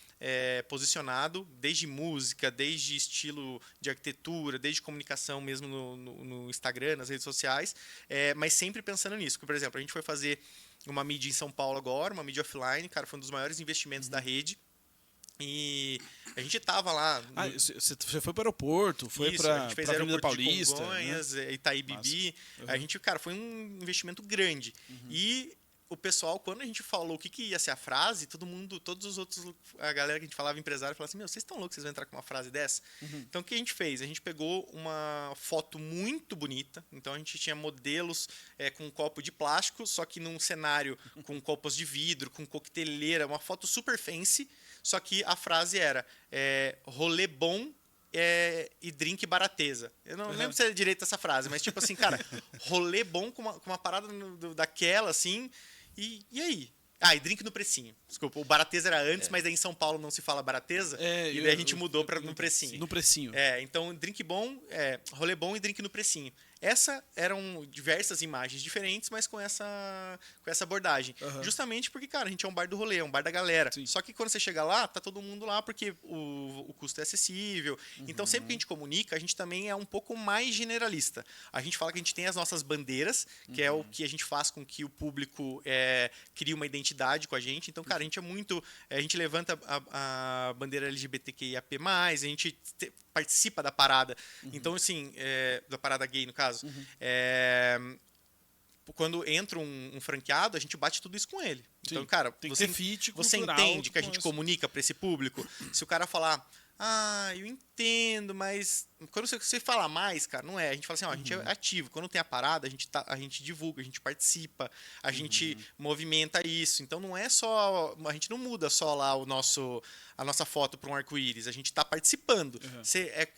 posicionado, desde música, desde estilo de arquitetura, desde comunicação mesmo no Instagram, nas redes sociais, mas sempre pensando nisso. Por exemplo, a gente foi fazer uma mídia em São Paulo agora, uma mídia offline, cara, foi um dos maiores investimentos da rede. E a gente tava lá. Você foi para o aeroporto, foi para a Avenida Paulista, de Congonhas, né? Itaí Bibi. A gente, cara, foi um investimento grande. E o pessoal, quando a gente falou o que ia ser a frase, todos os outros, a galera que a gente falava, empresário, falava assim, meu, vocês estão loucos, vocês vão entrar com uma frase dessa? Então, o que a gente fez? A gente pegou uma foto muito bonita, então a gente tinha modelos com um copo de plástico, só que num cenário com copos de vidro, com coqueteleira, uma foto super fancy, só que a frase era rolê bom e drink barateza. Eu não lembro se é direito essa frase, mas tipo assim, cara, rolê bom com uma parada daquela, assim, e aí? E drink no precinho. Desculpa, o barateza era antes, mas aí em São Paulo não se fala barateza, e daí a gente mudou para no precinho. No precinho. Então, drink bom, rolê bom e drink no precinho. Essa eram diversas imagens diferentes, mas com essa abordagem. Justamente porque, cara, a gente é um bar do rolê, é um bar da galera. Sim. Só que quando você chega lá, tá todo mundo lá porque o custo é acessível. Então, sempre que a gente comunica, a gente também é um pouco mais generalista. A gente fala que a gente tem as nossas bandeiras, que é o que a gente faz com que o público crie uma identidade com a gente. Então, cara, a gente é muito... A gente levanta a bandeira LGBTQIAP+, a gente participa da parada. Então, assim, da parada gay, no caso. Quando entra um franqueado, a gente bate tudo isso com ele. Sim, então, cara, tem que ter fit você entende que a gente comunica para esse público? Se o cara falar, eu entendo, mas quando você fala mais, cara, não é. A gente fala assim, a gente é ativo. Quando tem a parada, a gente divulga, a gente participa, a gente movimenta isso. Então, não é só... A gente não muda só lá a nossa foto para um arco-íris. A gente está participando. Você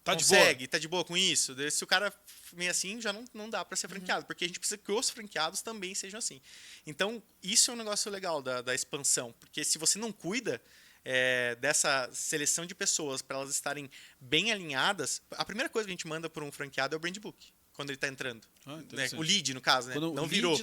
tá de boa com isso? Se o cara meio assim, já não dá para ser franqueado, porque a gente precisa que os franqueados também sejam assim. Então, isso é um negócio legal da expansão, porque se você não cuida dessa seleção de pessoas para elas estarem bem alinhadas, a primeira coisa que a gente manda para um franqueado é o brand book, quando ele está entrando. O lead, no caso, né? Não virou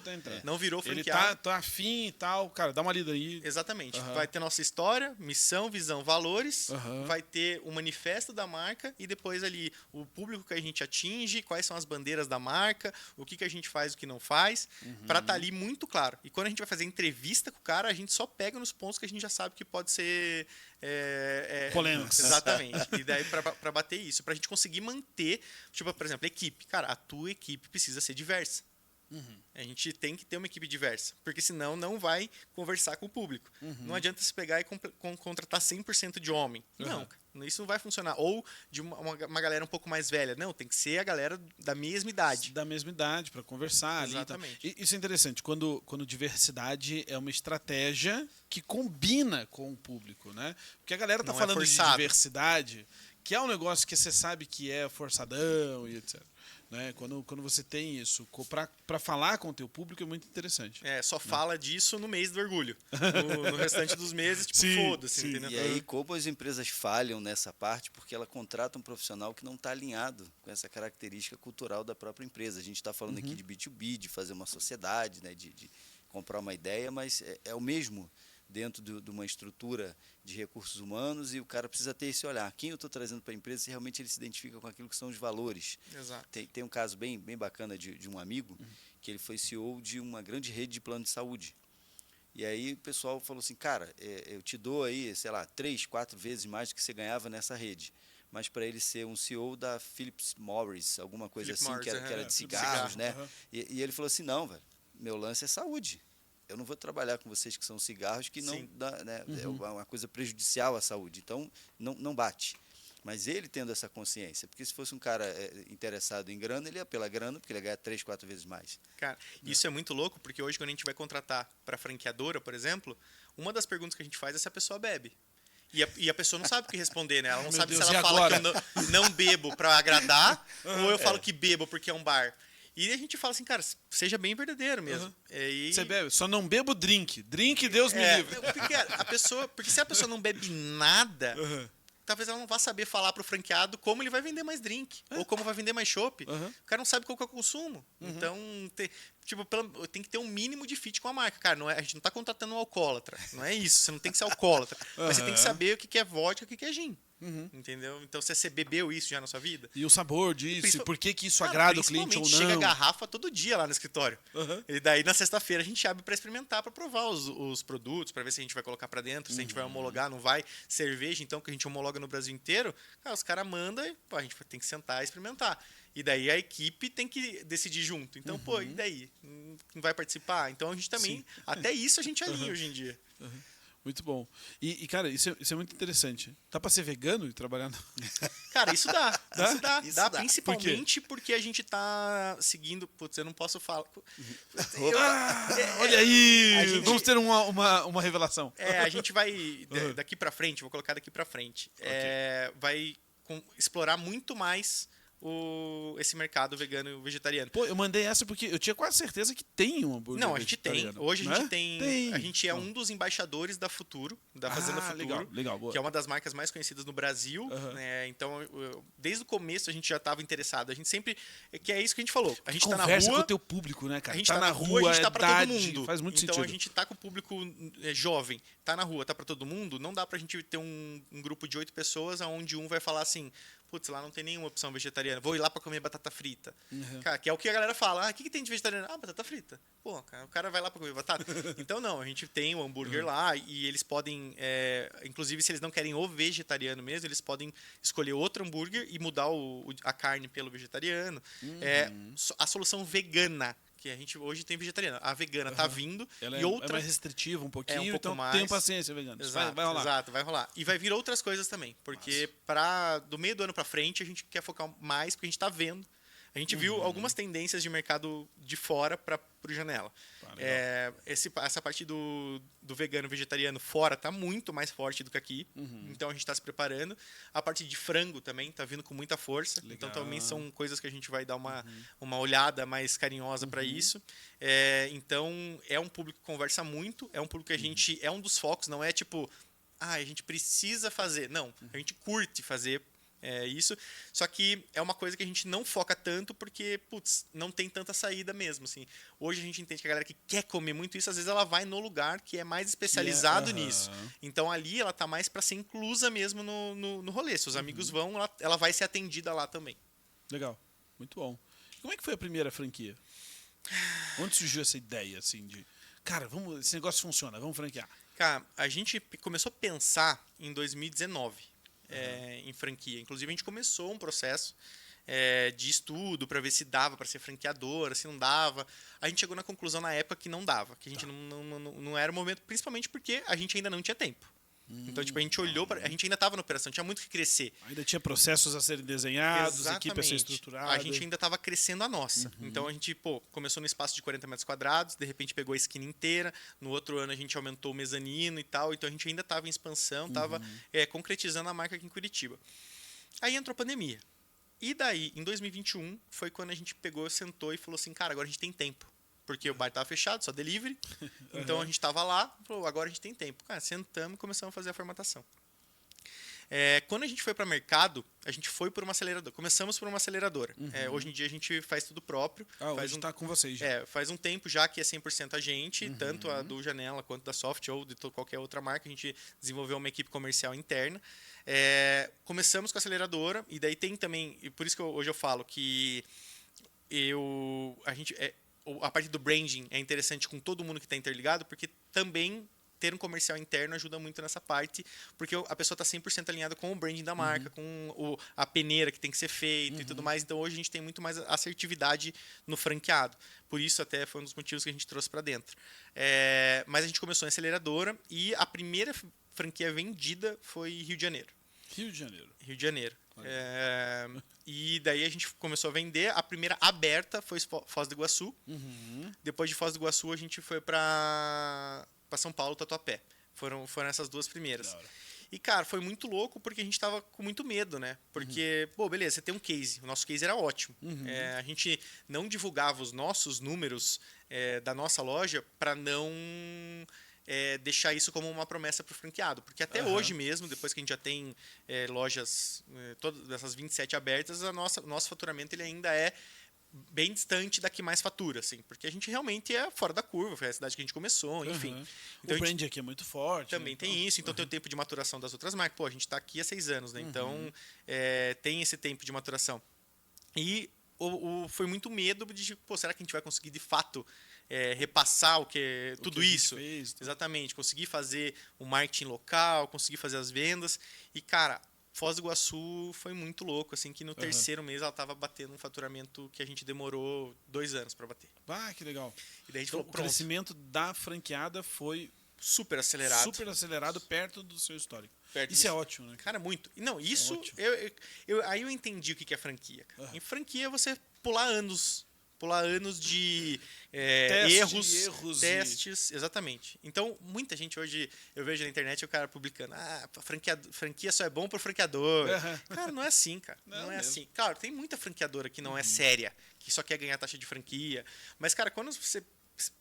franqueado. Ele tá afim e tal, cara, dá uma lida aí. Exatamente. Vai ter nossa história, missão, visão, valores, vai ter o manifesto da marca e depois ali o público que a gente atinge, quais são as bandeiras da marca, o que a gente faz, o que não faz, para estar ali muito claro. E quando a gente vai fazer entrevista com o cara, a gente só pega nos pontos que a gente já sabe que pode ser... polêmicos. Exatamente. E daí para bater isso, para a gente conseguir manter, tipo, por exemplo, equipe. Cara, a tua equipe precisa ser diversa. A gente tem que ter uma equipe diversa, porque senão não vai conversar com o público. Não adianta se pegar e contratar 100% de homem. Não, isso não vai funcionar. Ou de uma galera um pouco mais velha. Não, tem que ser a galera da mesma idade. Da mesma idade, para conversar. Exatamente. Ali, isso é interessante, quando diversidade é uma estratégia que combina com o público, né? Porque a galera tá falando de diversidade, que é um negócio que você sabe que é forçadão e etc. Né? Quando você tem isso para falar com o teu público é muito interessante. Só fala disso no mês do orgulho. No restante dos meses, tipo, foda-se, entendeu? E aí, como as empresas falham nessa parte, porque ela contrata um profissional que não está alinhado com essa característica cultural da própria empresa. A gente está falando aqui de B2B, de fazer uma sociedade, né? de comprar uma ideia, mas é o mesmo dentro de uma estrutura de recursos humanos, e o cara precisa ter esse olhar. Quem eu estou trazendo para a empresa, se realmente ele se identifica com aquilo que são os valores. Exato. Tem um caso bem bacana de um amigo, que ele foi CEO de uma grande rede de plano de saúde. E aí o pessoal falou assim, cara, eu te dou aí, sei lá, 3, 4 vezes mais do que você ganhava nessa rede. Mas para ele ser um CEO da Philip Morris, alguma coisa Philip assim, Morris, que era de cigarros, né? E ele falou assim, não, velho, meu lance é saúde. Eu não vou trabalhar com vocês que são cigarros, que não dá, né, é uma coisa prejudicial à saúde. Então, não bate. Mas ele tendo essa consciência, porque se fosse um cara interessado em grana, ele ia pela grana, porque ele ia ganhar 3, 4 vezes mais. Cara, isso é muito louco, porque hoje quando a gente vai contratar para franqueadora, por exemplo, uma das perguntas que a gente faz é se a pessoa bebe. E a pessoa não sabe o que responder, né? Ela não sabe Deus, se ela fala que eu não bebo para agradar ou eu falo que bebo porque é um bar. E a gente fala assim, cara, seja bem verdadeiro mesmo. Você bebe, só não bebo drink. Drink, Deus me livre. Porque se a pessoa não bebe nada, talvez ela não vá saber falar pro franqueado como ele vai vender mais drink, ou como vai vender mais chopp. O cara não sabe qual que é o consumo. Então, tem que ter um mínimo de fit com a marca. Cara, a gente não tá contratando um alcoólatra. Não é isso. Você não tem que ser alcoólatra. Mas você tem que saber o que é vodka e o que é gin. Entendeu? Então, você bebeu isso já na sua vida? E o sabor disso, e por que isso agrada o cliente ou não. Chega a garrafa todo dia lá no escritório. E daí, na sexta-feira, a gente abre para experimentar, para provar os produtos, para ver se a gente vai colocar para dentro, se a gente vai homologar, não vai. Cerveja, então, que a gente homologa no Brasil inteiro, cara, os caras mandam e a gente tem que sentar e experimentar. E daí a equipe tem que decidir junto. Então, e daí? Não vai participar? Então, a gente também... Até isso a gente alinha hoje em dia. Muito bom. E cara, isso é muito interessante. Dá pra ser vegano e trabalhar no... Cara, isso dá. Isso dá. Principalmente Por porque a gente tá seguindo... Putz, eu não posso falar... Olha aí! Vamos ter uma revelação. A gente vai... Daqui pra frente, vou colocar daqui pra frente. Vai explorar muito mais esse mercado vegano e vegetariano. Pô, eu mandei essa porque eu tinha quase certeza que tem um hambúrguer Não, a gente tem. Hoje a gente tem. A gente é um dos embaixadores da Futuro, da Fazenda Futuro. Legal, boa. Que é uma das marcas mais conhecidas no Brasil. Né? Então, desde o começo a gente já estava interessado. A gente sempre... Que é isso que a gente falou. A gente tá na rua... Conversa com o teu público, né, cara? A gente tá na rua, a gente tá pra todo mundo. Faz muito então, sentido. A gente tá com o público jovem. Tá na rua, tá pra todo mundo. Não dá pra gente ter um grupo de 8 pessoas onde um vai falar assim... Putz, lá não tem nenhuma opção vegetariana. Vou ir lá pra comer batata frita. Cara, que é o que a galera fala. O que tem de vegetariano? Batata frita. Pô, cara, o cara vai lá pra comer batata. Então, não. A gente tem o hambúrguer lá e eles podem... inclusive, se eles não querem o vegetariano mesmo, eles podem escolher outro hambúrguer e mudar a carne pelo vegetariano. A solução vegana, que a gente hoje tem vegetariana. A vegana tá vindo. Ela e outra é mais restritiva um pouquinho, pouco então mais. tenha paciência, vegano. Exato, vai rolar. Exato, vai rolar. E vai vir outras coisas também. Porque do meio do ano pra frente, a gente quer focar mais, porque a gente tá vendo. A gente viu algumas tendências de mercado de fora para o Janela. Essa parte do vegano vegetariano fora tá muito mais forte do que aqui. Então a gente está se preparando. A parte de frango também tá vindo com muita força. Legal. Então também são coisas que a gente vai dar uma olhada mais carinhosa para isso. Então é um público que conversa muito. É um público que a gente... É um dos focos. Não é tipo... a gente precisa fazer. Não, a gente curte fazer isso. Só que é uma coisa que a gente não foca tanto porque, putz, não tem tanta saída mesmo, assim. Hoje a gente entende que a galera que quer comer muito isso, às vezes ela vai no lugar que é mais especializado nisso. Então ali ela tá mais para ser inclusa mesmo no rolê. Se os amigos vão, ela vai ser atendida lá também. Legal. Muito bom. E como é que foi a primeira franquia? Onde surgiu essa ideia, assim, de... Cara, esse negócio funciona, vamos franquear. Cara, a gente começou a pensar em 2019. Em franquia. Inclusive, a gente começou um processo de estudo para ver se dava para ser franqueadora, se não dava. A gente chegou na conclusão na época que não dava, que a gente não era o momento, principalmente porque a gente ainda não tinha tempo. Então, a gente olhou a gente ainda estava na operação, tinha muito que crescer. Ainda tinha processos a serem desenhados, equipe a ser estruturada. A gente ainda estava crescendo a nossa. Então, a gente começou no espaço de 40 metros quadrados, de repente pegou a esquina inteira. No outro ano, a gente aumentou o mezanino e tal. Então, a gente ainda estava em expansão, estava concretizando a marca aqui em Curitiba. Aí entrou a pandemia. E daí, em 2021, foi quando a gente pegou, sentou e falou assim, cara, agora a gente tem tempo. Porque o bar estava fechado, só delivery. Então a gente estava lá, falou, agora a gente tem tempo. Cara, sentamos e começamos a fazer a formatação. Quando a gente foi para mercado, a gente foi por uma aceleradora. Começamos por uma aceleradora. Hoje em dia a gente faz tudo próprio. Hoje está com vocês já. Faz um tempo já que é 100% a gente, tanto a do Janela quanto da Soft ou de qualquer outra marca. A gente desenvolveu uma equipe comercial interna. Começamos com a aceleradora e daí tem também, e por isso que hoje eu falo que a parte do branding é interessante com todo mundo que está interligado, porque também ter um comercial interno ajuda muito nessa parte, porque a pessoa está 100% alinhada com o branding da marca, com a peneira que tem que ser feita e tudo mais. Então, hoje a gente tem muito mais assertividade no franqueado. Por isso, até foi um dos motivos que a gente trouxe para dentro. Mas a gente começou em aceleradora e a primeira franquia vendida foi Rio de Janeiro. Rio de Janeiro. E daí a gente começou a vender. A primeira aberta foi Foz do Iguaçu. Depois de Foz do Iguaçu, a gente foi para São Paulo, Tatuapé. Foram essas duas primeiras. E, cara, foi muito louco porque a gente tava com muito medo, né? Porque, beleza, você tem um case. O nosso case era ótimo. A gente não divulgava os nossos números da nossa loja para não deixar isso como uma promessa para o franqueado. Porque até hoje mesmo, depois que a gente já tem lojas, todas essas 27 abertas, nosso faturamento ele ainda é bem distante da que mais fatura, assim, porque a gente realmente é fora da curva, foi a cidade que a gente começou, enfim. Então, o brand aqui é muito forte. Também tem isso, então tem o tempo de maturação das outras marcas. A gente está aqui há 6 anos, né? Então tem esse tempo de maturação. E foi muito medo de, será que a gente vai conseguir de fato repassar tudo isso? Fez, tá? Exatamente, conseguir fazer o marketing local, conseguir fazer as vendas. E, cara, Foz do Iguaçu foi muito louco, assim, que no terceiro mês ela estava batendo um faturamento que a gente demorou 2 anos para bater. Que legal. E daí a gente então, falou, pronto. O crescimento da franqueada foi super acelerado. Super acelerado perto do seu histórico. Perto isso é ótimo, né? Cara, muito. Não, isso... É aí eu entendi o que é franquia, cara. Em franquia, você pular anos de erros, testes, exatamente. Então, muita gente hoje, eu vejo na internet o cara publicando, franquia só é bom pro franqueador. Cara, não é assim, cara. Não é assim. Claro, tem muita franqueadora que não é séria, que só quer ganhar taxa de franquia. Mas, cara, quando você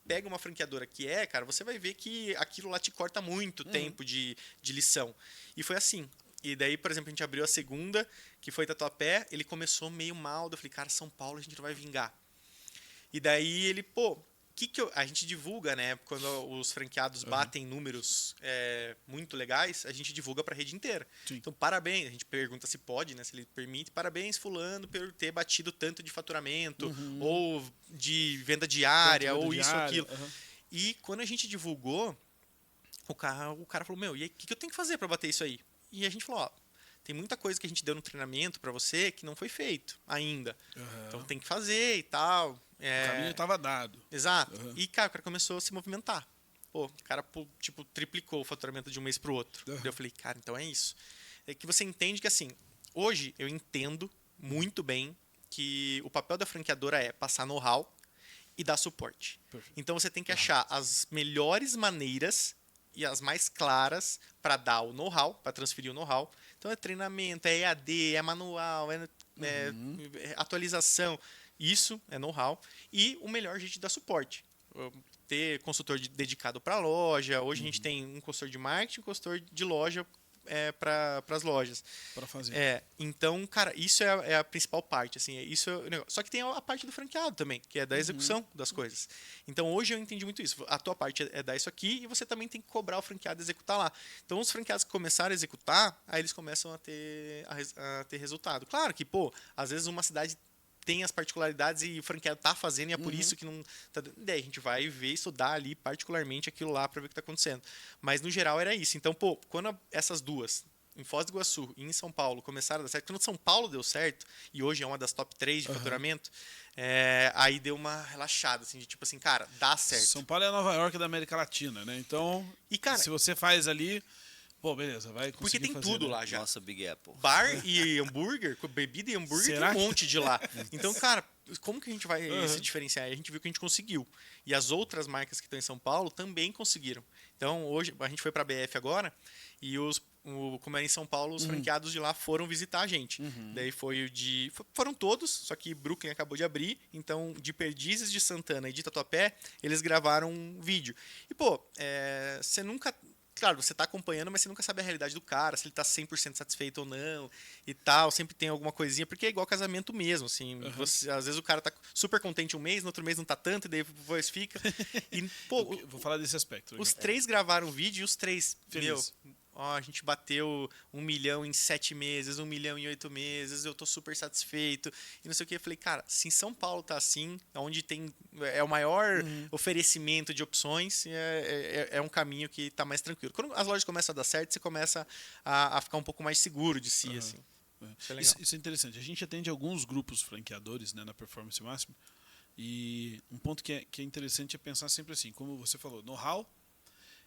pega uma franqueadora cara, você vai ver que aquilo lá te corta muito tempo de lição. E foi assim. E daí, por exemplo, a gente abriu a segunda, que foi Tatuapé, ele começou meio mal, eu falei, cara, São Paulo a gente não vai vingar. E daí ele, a gente divulga, né? Quando os franqueados batem números muito legais, a gente divulga para a rede inteira. Sim. Então, parabéns. A gente pergunta se pode, né? Se ele permite. Parabéns, fulano, por ter batido tanto de faturamento, ou de venda diária, isso ou aquilo. E quando a gente divulgou, o cara falou, e aí, o que eu tenho que fazer para bater isso aí? E a gente falou, tem muita coisa que a gente deu no treinamento para você que não foi feito ainda. Então tem que fazer e tal. O caminho estava dado. Exato. E, cara, o cara começou a se movimentar. O cara, triplicou o faturamento de um mês para o outro. Daí eu falei, cara, então é isso. É que você entende que, assim, hoje eu entendo muito bem que o papel da franqueadora é passar know-how e dar suporte. Perfeito. Então você tem que achar as melhores maneiras e as mais claras para dar o know-how, para transferir o know-how. Então é treinamento, é EAD, é manual, é atualização. Isso é know-how. E o melhor jeito de dar suporte. Ter consultor dedicado para a loja. Hoje a gente tem um consultor de marketing, um consultor de loja para as lojas. Para fazer. Então, cara, isso é a principal parte. Assim, só que tem a parte do franqueado também, que é da execução das coisas. Então, hoje eu entendi muito isso. A tua parte é dar isso aqui e você também tem que cobrar o franqueado executar lá. Então, os franqueados que começaram a executar, aí eles começam a ter resultado. Claro que, às vezes uma cidade tem as particularidades e o franqueado está fazendo e é por isso que não tá. Daí a gente vai ver, estudar ali particularmente aquilo lá para ver o que está acontecendo. Mas no geral era isso. Então, quando essas duas, em Foz do Iguaçu e em São Paulo, começaram a dar certo, quando São Paulo deu certo, e hoje é uma das top 3 de faturamento, aí deu uma relaxada, assim, de tipo assim, cara, dá certo. São Paulo é a Nova York da América Latina, né? Então, cara, se você faz ali, beleza, vai conseguir porque tem fazer, tudo né? lá já. Nossa, Big Apple. Bar e hambúrguer, bebida e hambúrguer, Será tem um monte de lá. Então, cara, como que a gente vai se diferenciar? A gente viu que a gente conseguiu. E as outras marcas que estão em São Paulo também conseguiram. Então, hoje, a gente foi para a BF agora, e como era em São Paulo, os franqueados de lá foram visitar a gente. Daí foram todos, só que Brooklyn acabou de abrir, então de Perdizes, de Santana e de Tatuapé, eles gravaram um vídeo. E, você nunca claro, você tá acompanhando, mas você nunca sabe a realidade do cara, se ele tá 100% satisfeito ou não e tal. Sempre tem alguma coisinha, porque é igual casamento mesmo, assim. Você, às vezes o cara tá super contente um mês, no outro mês não tá tanto, e daí depois fica. E, pô, vou falar desse aspecto. Os 3 gravaram vídeo e os 3, a gente bateu 1 milhão em 7 meses, 1 milhão em 8 meses, eu tô super satisfeito. E não sei o que. Eu falei, cara, se em São Paulo tá assim, onde é o maior oferecimento de opções, é um caminho que tá mais tranquilo. Quando as lojas começam a dar certo, você começa a ficar um pouco mais seguro de si, assim. Isso é interessante. A gente atende alguns grupos franqueadores, né, na Performance Máxima. E um ponto que é interessante é pensar sempre assim, como você falou, know-how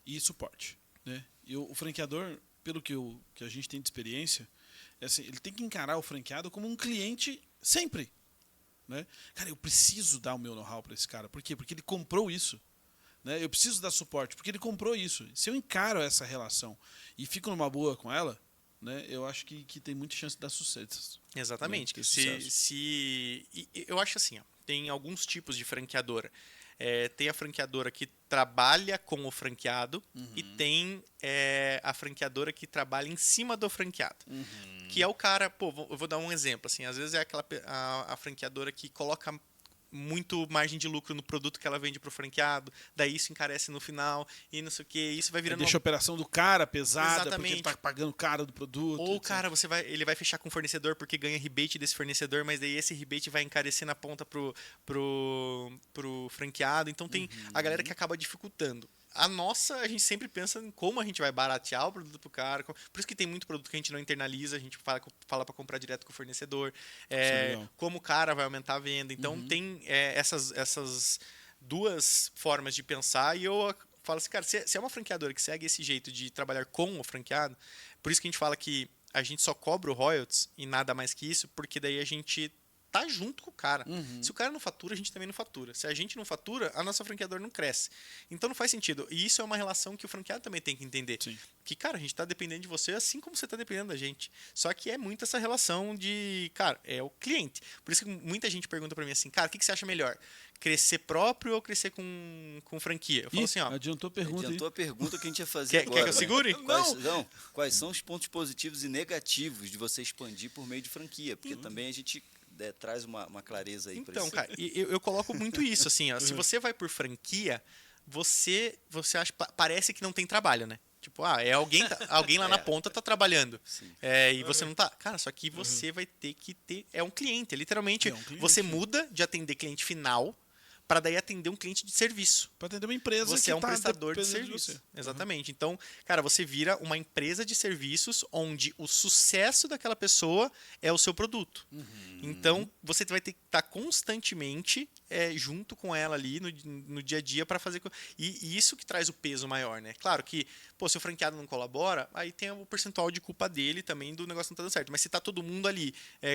e suporte. Né? E o franqueador, pelo que a gente tem de experiência, assim, ele tem que encarar o franqueado como um cliente sempre. Né? Cara, eu preciso dar o meu know-how para esse cara. Por quê? Porque ele comprou isso. Né? Eu preciso dar suporte porque ele comprou isso. Se eu encaro essa relação e fico numa boa com ela, né, eu acho que tem muita chance de dar sucesso. Exatamente. Né? Eu acho assim, ó, tem alguns tipos de franqueadora. Tem a franqueadora que trabalha com o franqueado e tem a franqueadora que trabalha em cima do franqueado. Que é o cara, eu vou dar um exemplo, assim, às vezes é a franqueadora que coloca muito margem de lucro no produto que ela vende para o franqueado, daí isso encarece no final e não sei o que, isso vai virando... Deixa a operação do cara pesada. Exatamente. Porque ele tá pagando caro do produto. Ou o cara, ele vai fechar com o fornecedor porque ganha rebate desse fornecedor, mas daí esse rebate vai encarecer na ponta pro franqueado, então tem a galera que acaba dificultando. A gente sempre pensa em como a gente vai baratear o produto pro cara. Por isso que tem muito produto que a gente não internaliza, a gente fala para comprar direto com o fornecedor. Como o cara vai aumentar a venda. Então tem essas duas formas de pensar. E eu falo assim, cara, se é uma franqueadora que segue esse jeito de trabalhar com o franqueado, por isso que a gente fala que a gente só cobra o royalties e nada mais que isso, porque daí a gente tá junto com o cara. Se o cara não fatura, a gente também não fatura. Se a gente não fatura, a nossa franqueadora não cresce. Então não faz sentido. E isso é uma relação que o franqueado também tem que entender. Sim. Que, cara, a gente tá dependendo de você assim como você tá dependendo da gente. Só que é muito essa relação de, cara, é o cliente. Por isso que muita gente pergunta pra mim assim, cara, o que você acha melhor? Crescer próprio ou crescer com franquia? Eu falo assim, ó... Adiantou a pergunta que a gente ia fazer agora. Quer que eu segure? Quais são os pontos positivos e negativos de você expandir por meio de franquia? Porque também a gente... traz uma clareza aí. Então, cara, eu coloco muito isso, assim, ó. Se você vai por franquia, você acha, parece que não tem trabalho, né? Tipo, alguém lá na ponta tá trabalhando. E você não tá. Cara, só que você vai ter que ter. É um cliente, literalmente. Você muda de atender cliente final para daí atender um cliente de serviço. Para atender uma empresa você é um prestador de serviço. Exatamente. Então, cara, você vira uma empresa de serviços onde o sucesso daquela pessoa é o seu produto. Então, você vai ter que estar constantemente junto com ela ali no dia a dia para fazer... E isso que traz o peso maior, né? Claro que, se o franqueado não colabora, aí tem o percentual de culpa dele também do negócio não tá dando certo. Mas se tá todo mundo ali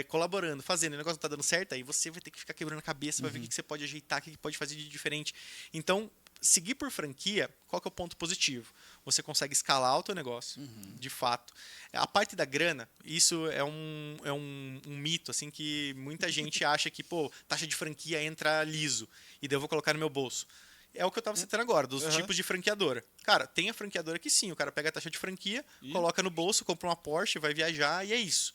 colaborando, fazendo, e o negócio não tá dando certo, aí você vai ter que ficar quebrando a cabeça para ver o que você pode ajeitar, o que pode fazer de diferente. Então, seguir por franquia, qual que é o ponto positivo? Você consegue escalar o teu negócio, de fato. A parte da grana, isso é um mito, assim, que muita gente acha que, taxa de franquia entra liso, e daí eu vou colocar no meu bolso. É o que eu estava citando agora, dos tipos de franqueadora. Cara, tem a franqueadora que sim, o cara pega a taxa de franquia, coloca no bolso, compra uma Porsche, vai viajar e é isso.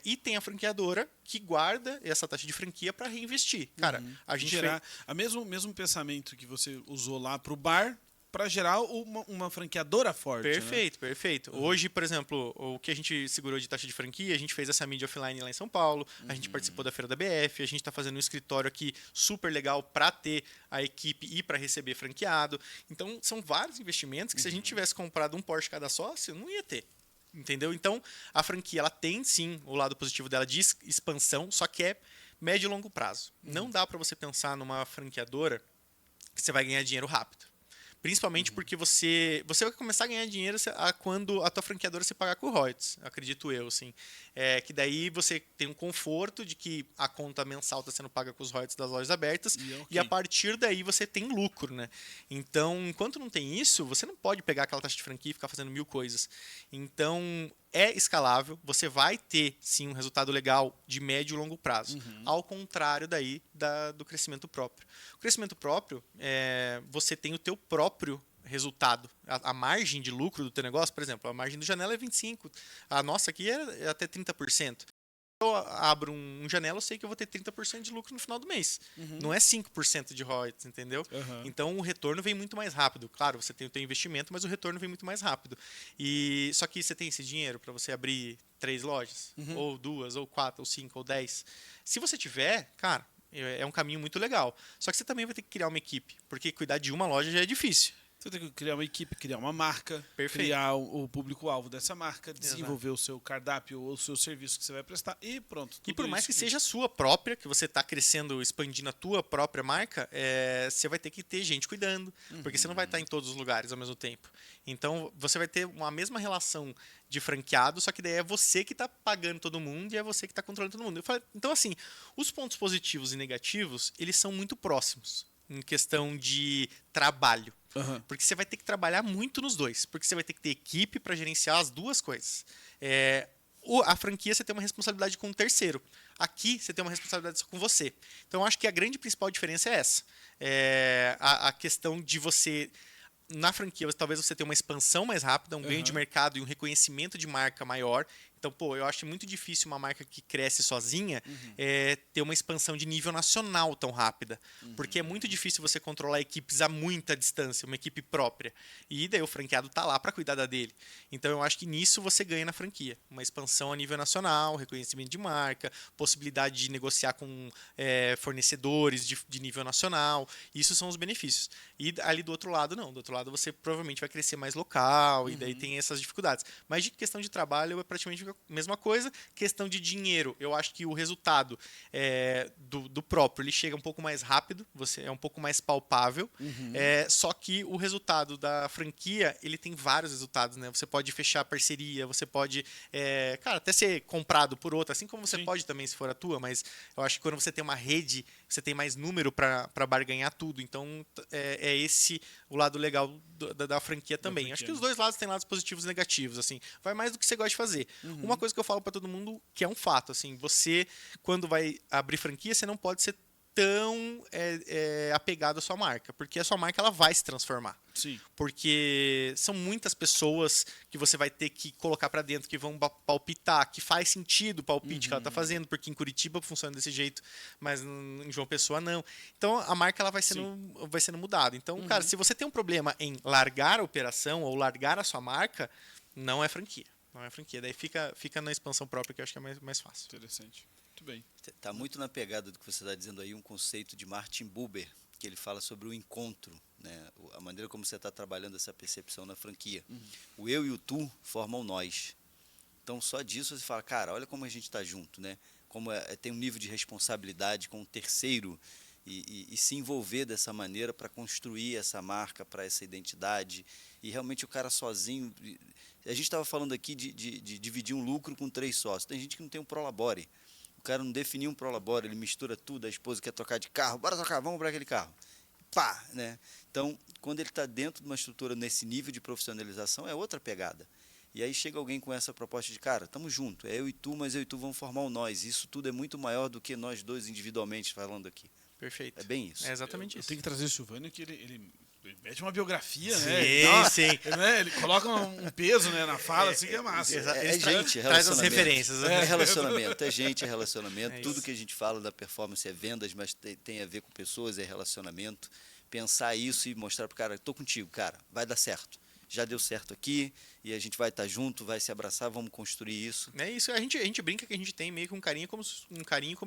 E tem a franqueadora que guarda essa taxa de franquia para reinvestir. Cara, a gente gerar mesmo pensamento que você usou lá para o bar, para gerar uma franqueadora forte. Perfeito, né? Perfeito. Hoje, por exemplo, o que a gente segurou de taxa de franquia, a gente fez essa mídia offline lá em São Paulo, a gente participou da Feira da BF, a gente está fazendo um escritório aqui super legal para ter a equipe e para receber franqueado. Então, são vários investimentos que se a gente tivesse comprado um Porsche cada sócio, não ia ter. Entendeu? Então, a franquia ela tem sim o lado positivo dela de expansão, só que é médio e longo prazo. Não dá para você pensar numa franqueadora que você vai ganhar dinheiro rápido. Principalmente porque você vai começar a ganhar dinheiro quando a tua franqueadora se pagar com royalties, acredito eu, assim. Que daí você tem um conforto de que a conta mensal está sendo paga com os royalties das lojas abertas e a partir daí você tem lucro, né? Então, enquanto não tem isso, você não pode pegar aquela taxa de franquia e ficar fazendo 1000 coisas. Então, é escalável, você vai ter, sim, um resultado legal de médio e longo prazo. Ao contrário daí do crescimento próprio. O crescimento próprio, você tem o teu próprio resultado, a margem de lucro do teu negócio, por exemplo, a margem do Janela é 25%, a nossa aqui é até 30%. Eu abro um Janela, eu sei que eu vou ter 30% de lucro no final do mês. Não é 5% de royalties, entendeu? Então o retorno vem muito mais rápido. Claro, você tem o teu investimento, mas o retorno vem muito mais rápido. E só que você tem esse dinheiro para você abrir 3 lojas, ou 2, ou 4, ou 5, ou 10. Se você tiver, cara, é um caminho muito legal. Só que você também vai ter que criar uma equipe, porque cuidar de uma loja já é difícil. Você tem que criar uma equipe, criar uma marca, criar o público-alvo dessa marca, desenvolver o seu cardápio ou o seu serviço que você vai prestar e pronto. E por mais que seja a sua própria, que você está crescendo, expandindo a tua própria marca, você vai ter que ter gente cuidando, porque você não vai estar em todos os lugares ao mesmo tempo. Então, você vai ter uma mesma relação de franqueado, só que daí é você que está pagando todo mundo e é você que está controlando todo mundo. Então, assim, os pontos positivos e negativos, eles são muito próximos em questão de trabalho. Porque você vai ter que trabalhar muito nos dois. Porque você vai ter que ter equipe para gerenciar as duas coisas. A franquia você tem uma responsabilidade com um terceiro. Aqui você tem uma responsabilidade só com você. Então eu acho que a grande principal diferença é essa. A questão de você... Na franquia, talvez você tenha uma expansão mais rápida, um ganho de mercado e um reconhecimento de marca maior. Então, eu acho muito difícil uma marca que cresce sozinha ter uma expansão de nível nacional tão rápida. Porque é muito difícil você controlar equipes a muita distância, uma equipe própria. E daí o franqueado está lá para cuidar da dele. Então, eu acho que nisso você ganha na franquia. Uma expansão a nível nacional, reconhecimento de marca, possibilidade de negociar com fornecedores de nível nacional. Isso são os benefícios. E ali do outro lado, não. Do outro lado, você provavelmente vai crescer mais local e daí tem essas dificuldades. Mas de questão de trabalho, é praticamente a mesma coisa. Questão de dinheiro, eu acho que o resultado do próprio ele chega um pouco mais rápido, é um pouco mais palpável. Só que o resultado da franquia, ele tem vários resultados, né? Você pode fechar parceria, você pode até ser comprado por outra, assim como você pode também se for a tua, mas eu acho que quando você tem uma rede, você tem mais número para barganhar tudo. Então, é esse o lado legal da franquia também. Acho que os dois lados têm lados positivos e negativos, assim. Vai mais do que você gosta de fazer. Uma coisa que eu falo para todo mundo, que é um fato, assim, você, quando vai abrir franquia, você não pode ser tão apegado à sua marca, porque a sua marca ela vai se transformar. Sim. Porque são muitas pessoas que você vai ter que colocar para dentro, que vão palpitar, que faz sentido o palpite que ela está fazendo, porque em Curitiba funciona desse jeito, mas em João Pessoa não. Então a marca ela vai sendo mudada. Então, cara, se você tem um problema em largar a operação ou largar a sua marca, não é franquia. Não é franquia. Daí fica na expansão própria, que eu acho que é mais fácil. Interessante. Muito bem. Está muito na pegada do que você está dizendo aí, um conceito de Martin Buber, que ele fala sobre o encontro, né? A maneira como você está trabalhando essa percepção na franquia. O eu e o tu formam nós. Então, só disso você fala, cara, olha como a gente está junto, né? Como tem um nível de responsabilidade com o terceiro e se envolver dessa maneira para construir essa marca, para essa identidade. E realmente o cara sozinho... A gente estava falando aqui de dividir um lucro com 3 sócios. Tem gente que não tem um prolabore. O cara não definiu um prolabore, ele mistura tudo, a esposa quer trocar de carro, bora trocar, vamos para aquele carro. Pá, né? Então, quando ele está dentro de uma estrutura nesse nível de profissionalização, é outra pegada. E aí chega alguém com essa proposta de, cara, estamos juntos, é eu e tu, mas eu e tu vamos formar o nós. Isso tudo é muito maior do que nós dois individualmente falando aqui. Perfeito. É bem isso. É exatamente isso. Eu tenho que trazer o Silvânio, que ele mete uma biografia, sim, né? Sim. Ele coloca um peso, né, na fala, assim que é massa. É gente, traz as referências. É relacionamento, é gente, é relacionamento. Tudo isso. que a gente fala da performance é vendas, mas tem a ver com pessoas, é relacionamento. Pensar isso e mostrar pro cara, tô contigo, cara, vai dar certo. Já deu certo aqui e a gente vai estar junto, vai se abraçar, vamos construir isso. É isso, a gente brinca que a gente tem meio que um carinho como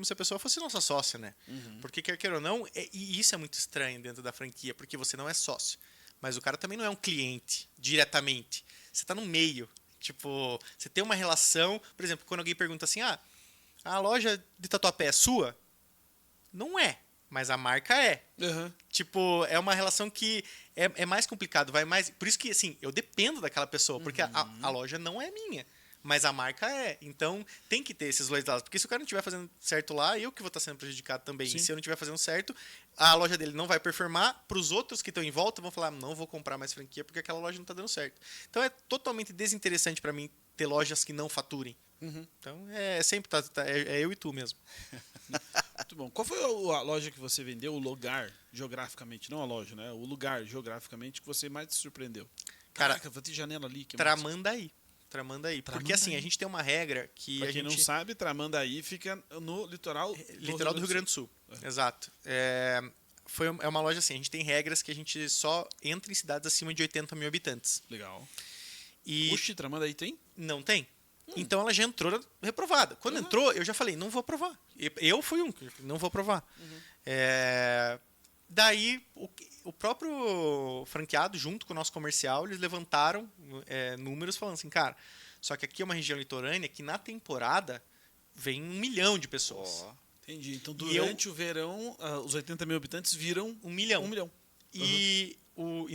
se a pessoa fosse nossa sócia, né? Porque quer ou não, e isso é muito estranho dentro da franquia, porque você não é sócio, mas o cara também não é um cliente diretamente. Você está no meio, tipo, você tem uma relação, por exemplo, quando alguém pergunta assim, a loja de Tatuapé é sua? Não é. Mas a marca é. Tipo, é uma relação que é mais complicado, vai mais... Por isso que, assim, eu dependo daquela pessoa, porque a loja não é minha, mas a marca é. Então, tem que ter esses dois lados. Porque se o cara não estiver fazendo certo lá, eu que vou estar sendo prejudicado também. Sim. E se eu não estiver fazendo certo, a loja dele não vai performar, para os outros que estão em volta vão falar, não vou comprar mais franquia porque aquela loja não está dando certo. Então, é totalmente desinteressante para mim ter lojas que não faturem. Então, sempre é eu e tu mesmo. Muito bom. Qual foi a loja que você vendeu, o lugar, geograficamente? Não a loja, né? O lugar, geograficamente, que você mais te surpreendeu? Caraca, vou ter janela ali. Tramandaí. Porque assim, a gente tem uma regra que pra quem não sabe, Tramandaí fica no litoral do Rio Grande do Sul. Exato. É uma loja assim, a gente tem regras que a gente só entra em cidades acima de 80 mil habitantes. Legal. E Oxi, Tramandaí tem? Não tem. Então ela já entrou reprovada. Quando entrou, eu já falei, não vou aprovar. Eu fui não vou aprovar. Daí, o próprio franqueado, junto com o nosso comercial, eles levantaram números falando assim, cara, só que aqui é uma região litorânea que na temporada vem 1 milhão de pessoas. Entendi. Então, durante o verão, os 80 mil habitantes viram 1 milhão. 1 milhão. E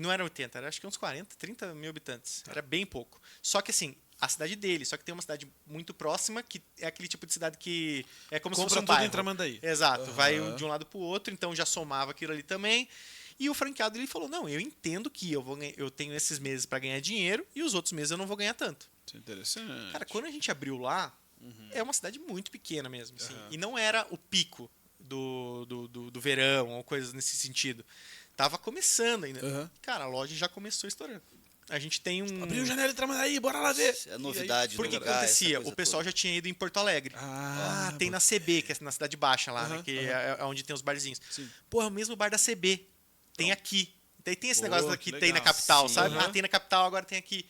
não era 80, era acho que uns 40, 30 mil habitantes. Era bem pouco. Só que assim, a cidade dele, só que tem uma cidade muito próxima, que é aquele tipo de cidade que é como se fosse um bairro. Em Tramandaí. Exato, vai de um lado pro outro, então já somava aquilo ali também. E o franqueado ele falou, não, eu entendo que eu tenho esses meses para ganhar dinheiro e os outros meses eu não vou ganhar tanto. Isso é interessante. Cara, quando a gente abriu lá, é uma cidade muito pequena mesmo. Assim, e não era o pico do verão ou coisas nesse sentido. Tava começando ainda. Cara, a loja já começou estourando. A gente tem Abriu janela de Tramandaí, bora lá ver. É novidade. Porque o que acontecia? O pessoal já tinha ido em Porto Alegre. Tem na CB, que é na Cidade Baixa lá, né? Que é onde tem os barzinhos. Sim. Pô, é o mesmo bar da CB. Tem aqui. Daí tem esse negócio que tem na capital, sabe? Tem na capital, agora tem aqui.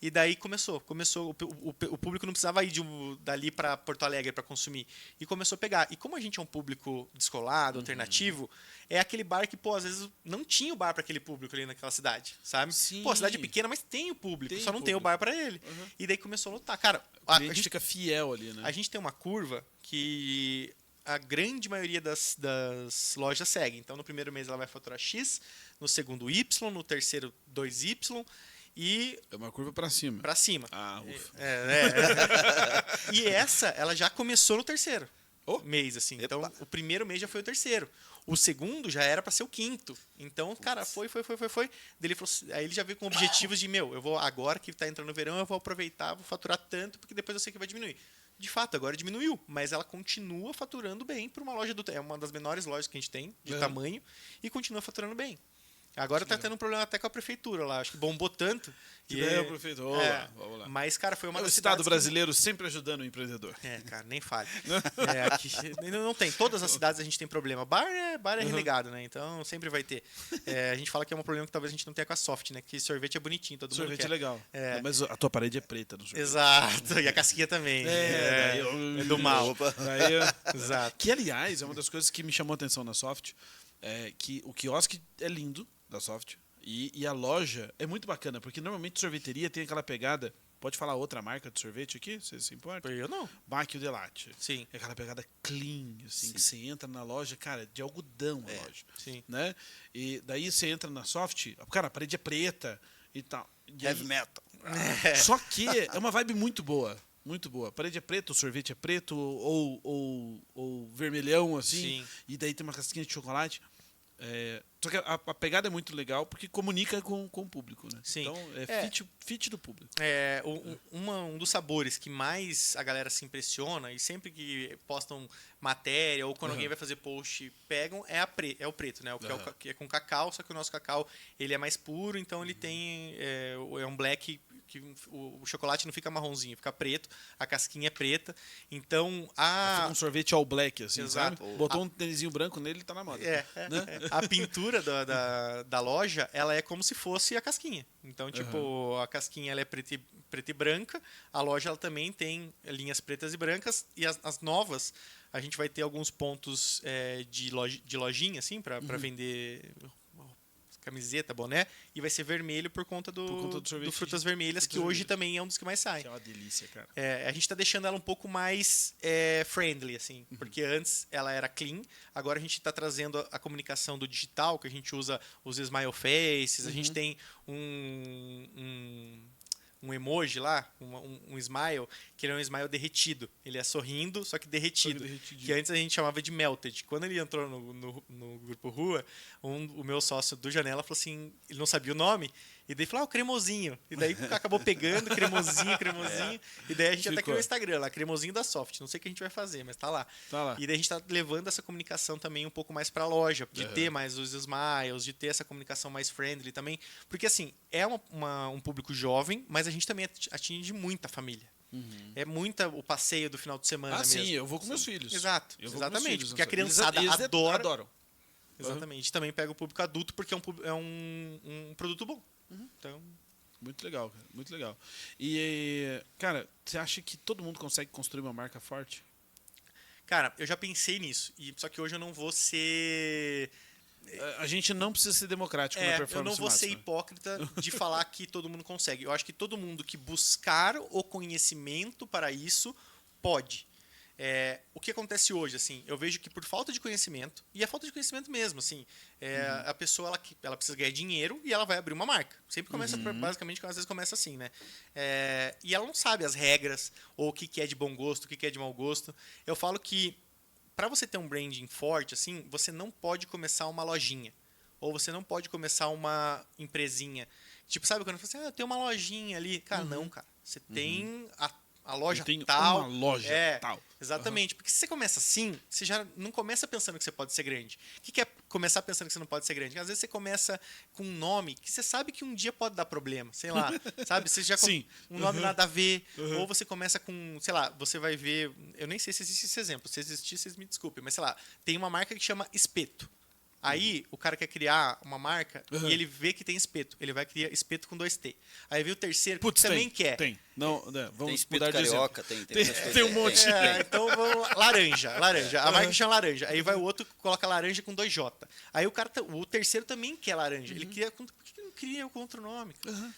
E daí começou. O público não precisava ir dali para Porto Alegre para consumir. E começou a pegar. E como a gente é um público descolado, alternativo, é aquele bar que, pô, às vezes não tinha o bar para aquele público ali naquela cidade, sabe? Sim. Pô, a cidade é pequena, mas tem o público, só não tem o bar para ele. E daí começou a lotar. Cara, a gente fica fiel ali, né? A gente tem uma curva que a grande maioria das lojas segue. Então, no primeiro mês ela vai faturar X, no segundo Y, no terceiro 2Y. E é uma curva para cima. Para cima. Ufa. E ela já começou no terceiro mês, assim. Epa. Então, o primeiro mês já foi o terceiro. O segundo já era para ser o quinto. Então, cara, foi. Aí ele já veio com objetivos de, eu vou, agora que tá entrando no verão, eu vou aproveitar, vou faturar tanto, porque depois eu sei que vai diminuir. De fato, agora diminuiu, mas ela continua faturando bem para uma loja é uma das menores lojas que a gente tem, de tamanho, e continua faturando bem. Agora tá tendo um problema até com a prefeitura lá. Acho que bombou tanto. O prefeito. Vamos lá. Mas, cara, foi uma das Estado brasileiro sempre ajudando o empreendedor. Cara, nem fale. Aqui não tem. Todas as cidades a gente tem problema. Bar é renegado, né? Então sempre vai ter. A gente fala que é um problema que talvez a gente não tenha com a soft, né? Que sorvete é bonitinho, todo mundo quer. Sorvete é legal. Mas a tua parede é preta no sorvete. Exato. E a casquinha também. É do mal. Exato. Que, aliás, é uma das coisas que me chamou a atenção na soft. Que o quiosque é lindo da soft e a loja é muito bacana, porque normalmente sorveteria tem aquela pegada. Pode falar outra marca de sorvete aqui? Você se importa? Eu não. Bacchio Delate. Sim. É aquela pegada clean, assim, que você entra na loja, cara, de algodão a loja. Sim. Né? E daí você entra na soft, cara, a parede é preta e tal. Heavy metal. Só que é uma vibe muito boa. Muito boa. A parede é preta, o sorvete é preto ou vermelhão, assim. Sim. E daí tem uma casquinha de chocolate. Só que a pegada é muito legal porque comunica com o público, né? Sim. Então fit do público. Um dos sabores que mais a galera se impressiona e sempre que postam matéria ou quando alguém vai fazer post pegam é o preto, né? Que é com cacau, só que o nosso cacau ele é mais puro, então ele tem um black que o chocolate não fica marronzinho, fica preto, a casquinha é preta. Então, fica um sorvete all black, assim, exato. Sabe? Botou um tênisinho branco nele, tá na moda. Né? A pintura da loja, ela é como se fosse a casquinha. Então, tipo, a casquinha ela é preta e branca, a loja ela também tem linhas pretas e brancas, e as novas, a gente vai ter alguns pontos de lojinha, assim, para vender camiseta, boné, e vai ser vermelho por conta do Frutas Vermelhas, que hoje também é um dos que mais sai. Que é uma delícia, cara. A gente está deixando ela um pouco mais friendly, assim, porque antes ela era clean, agora a gente está trazendo a comunicação do digital, que a gente usa os smile faces, a gente tem um emoji lá, um smile, que ele é um smile derretido. Ele é sorrindo, só que derretido. Que antes a gente chamava de melted. Quando ele entrou no Grupo Rua, o meu sócio do Janela falou assim, ele não sabia o nome, E daí falou, o cremosinho. E daí acabou pegando cremosinho. E daí a gente até criou o Instagram lá, cremosinho da Soft. Não sei o que a gente vai fazer, mas tá lá. E daí a gente tá levando essa comunicação também um pouco mais pra loja, de ter mais os smiles, de ter essa comunicação mais friendly também. Porque assim, é um público jovem, mas a gente também atinge muita família. É muita o passeio do final de semana mesmo. Sim, eu vou com meus filhos. Exato, exatamente. Porque a criançada adoram. Exatamente. Também pega o público adulto porque é um produto bom. Então... Muito legal, cara. Muito legal. E, cara, você acha que todo mundo consegue construir uma marca forte? Cara, eu já pensei nisso. Só que hoje eu não vou ser... A gente não precisa ser democrático na performance. Eu não vou ser hipócrita de falar que todo mundo consegue. Eu acho que todo mundo que buscar o conhecimento para isso pode. O que acontece hoje, assim, eu vejo que por falta de conhecimento, e é falta de conhecimento mesmo, assim, a pessoa ela precisa ganhar dinheiro e ela vai abrir uma marca. Sempre começa, basicamente, às vezes começa assim, né? E ela não sabe as regras, ou o que é de bom gosto, o que é de mau gosto. Eu falo que para você ter um branding forte, assim, você não pode começar uma lojinha. Ou você não pode começar uma empresinha. Tipo, sabe quando você fala assim, eu tenho uma lojinha ali. Cara, não, cara. Você tem a loja tal. Uma loja tal. Exatamente. Porque se você começa assim, você já não começa pensando que você pode ser grande. O que é começar pensando que você não pode ser grande? Porque às vezes você começa com um nome que você sabe que um dia pode dar problema. Sei lá. Sabe? Você já um nome nada a ver. Ou você começa com, sei lá, você vai ver... Eu nem sei se existe esse exemplo. Se existir, vocês me desculpem. Mas sei lá, tem uma marca que chama Espeto. Aí o cara quer criar uma marca e ele vê que tem espeto. Ele vai criar espeto com 2T. Aí vem o terceiro que também quer. Tem. Não, vamos tem mudar de carioca, tem um monte. Então vamos laranja. A marca chama laranja. Aí vai o outro coloca laranja com 2J. Aí o terceiro também quer laranja. Ele cria por que não cria com outro nome?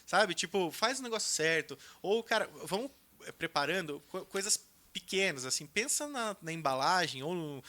Sabe? Tipo, faz o negócio certo. Ou, cara, vamos preparando coisas pequenos, assim, pensa na embalagem ou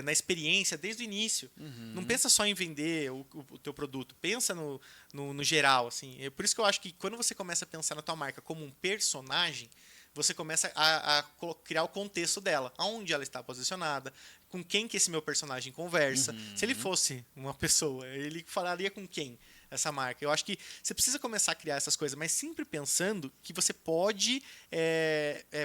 na experiência desde o início. Não pensa só em vender o teu produto, pensa no geral, assim. É por isso que eu acho que quando você começa a pensar na tua marca como um personagem, você começa a criar o contexto dela, aonde ela está posicionada, com quem que esse meu personagem conversa. Se ele fosse uma pessoa, ele falaria com quem? Essa marca. Eu acho que você precisa começar a criar essas coisas, mas sempre pensando que você pode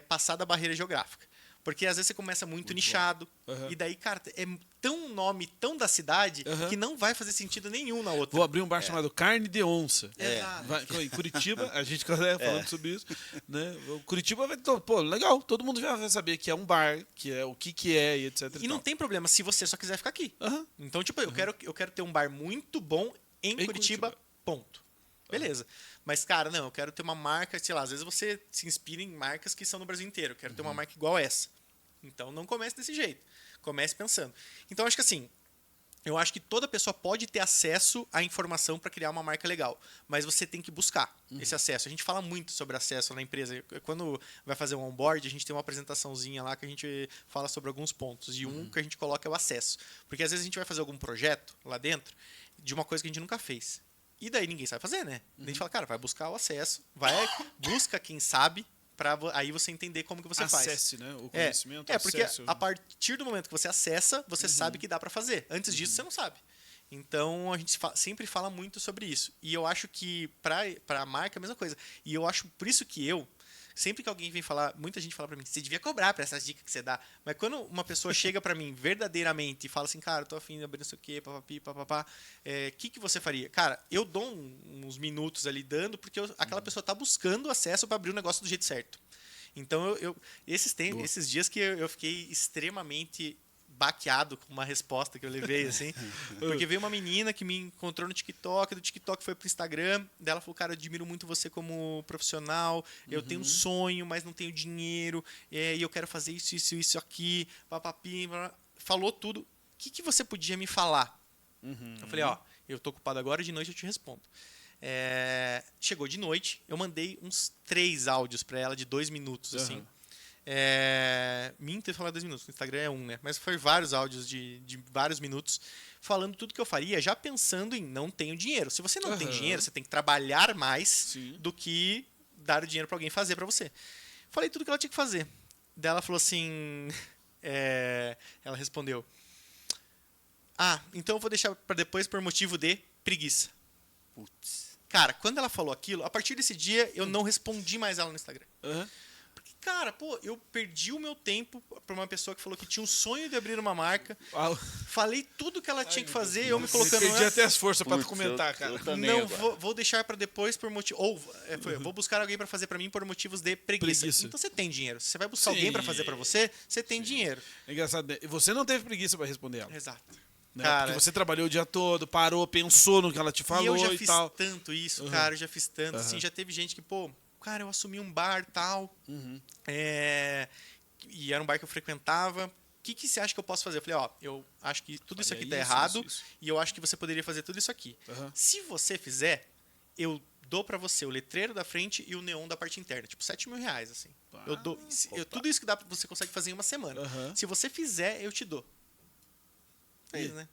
passar da barreira geográfica. Porque às vezes você começa muito nichado, e daí, cara, é tão nome, tão da cidade, que não vai fazer sentido nenhum na outra. Vou abrir um bar chamado Carne de Onça. Em Exato. Curitiba, a gente falando sobre isso, né? Curitiba vai... Pô, legal, todo mundo já vai saber que é um bar, que é o que é e etc. E não tem problema se você só quiser ficar aqui. Então, tipo, eu quero ter um bar muito bom em Curitiba, ponto. Beleza. Mas, cara, não, eu quero ter uma marca, sei lá, às vezes você se inspira em marcas que são no Brasil inteiro. Eu quero ter uma marca igual essa. Então, não comece desse jeito. Comece pensando. Então, acho que assim, eu acho que toda pessoa pode ter acesso à informação para criar uma marca legal. Mas você tem que buscar esse acesso. A gente fala muito sobre acesso na empresa. Quando vai fazer um onboard, a gente tem uma apresentaçãozinha lá que a gente fala sobre alguns pontos. E um que a gente coloca é o acesso. Porque às vezes a gente vai fazer algum projeto lá dentro de uma coisa que a gente nunca fez. E daí ninguém sabe fazer, né? A gente fala, cara, vai buscar o acesso, busca quem sabe, para aí você entender como que você faz. Acesse, né? O conhecimento. Porque a partir do momento que você acessa, você sabe que dá para fazer. Antes disso, você não sabe. Então, a gente sempre fala muito sobre isso. E eu acho que para a marca é a mesma coisa. E eu acho, por isso que sempre que alguém vem falar, muita gente fala pra mim, você devia cobrar pra essas dicas que você dá. Mas quando uma pessoa chega pra mim verdadeiramente e fala assim, cara, eu tô afim de abrir não sei o quê, papapi, papapá, que você faria? Cara, eu dou uns minutos ali dando, porque aquela pessoa tá buscando acesso pra abrir o negócio do jeito certo. Então, esses dias que eu fiquei extremamente baqueado com uma resposta que eu levei, assim. Porque veio uma menina que me encontrou no TikTok, do TikTok foi pro Instagram, dela falou, cara, eu admiro muito você como profissional, eu tenho um sonho, mas não tenho dinheiro, e eu quero fazer isso aqui, papapi, falou tudo. O que você podia me falar? Eu falei, eu tô ocupado agora, de noite eu te respondo. Chegou de noite, eu mandei uns 3 áudios para ela de 2 minutos, assim. Minto e falar 2 minutos, no Instagram é 1, né? Mas foi vários áudios de vários minutos falando tudo que eu faria, já pensando em não tenho dinheiro. Se você não tem dinheiro, você tem que trabalhar mais do que dar o dinheiro para alguém fazer para você. Falei tudo que ela tinha que fazer. Daí ela falou assim, ela respondeu, então eu vou deixar para depois por motivo de preguiça. Putz. Cara, quando ela falou aquilo, a partir desse dia eu não respondi mais ela no Instagram. Porque, cara, pô, eu perdi o meu tempo pra uma pessoa que falou que tinha um sonho de abrir uma marca. Falei tudo que ela tinha que fazer, eu me colocando... Perdi até as forças pra comentar, cara. Eu também não, vou deixar pra depois por motivo... vou buscar alguém pra fazer pra mim por motivos de preguiça. Então você tem dinheiro. Se você vai buscar alguém pra fazer pra você, você tem dinheiro. É engraçado, né? Você não teve preguiça pra responder ela. Exato. Né? Cara, porque você trabalhou o dia todo, parou, pensou no que ela te falou e tal. E eu já fiz tanto isso, cara. Eu já fiz tanto. Assim, já teve gente que, pô... Cara, eu assumi um bar e tal. E era um bar que eu frequentava. O que você acha que eu posso fazer? Eu falei, ó, eu acho que tudo isso aqui tá errado. Isso. E eu acho que você poderia fazer tudo isso aqui. Se você fizer, eu dou pra você o letreiro da frente e o neon da parte interna. Tipo, R$7.000, assim. Eu dou. Tudo isso que dá, você consegue fazer em uma semana. Se você fizer, eu te dou. Fez, né?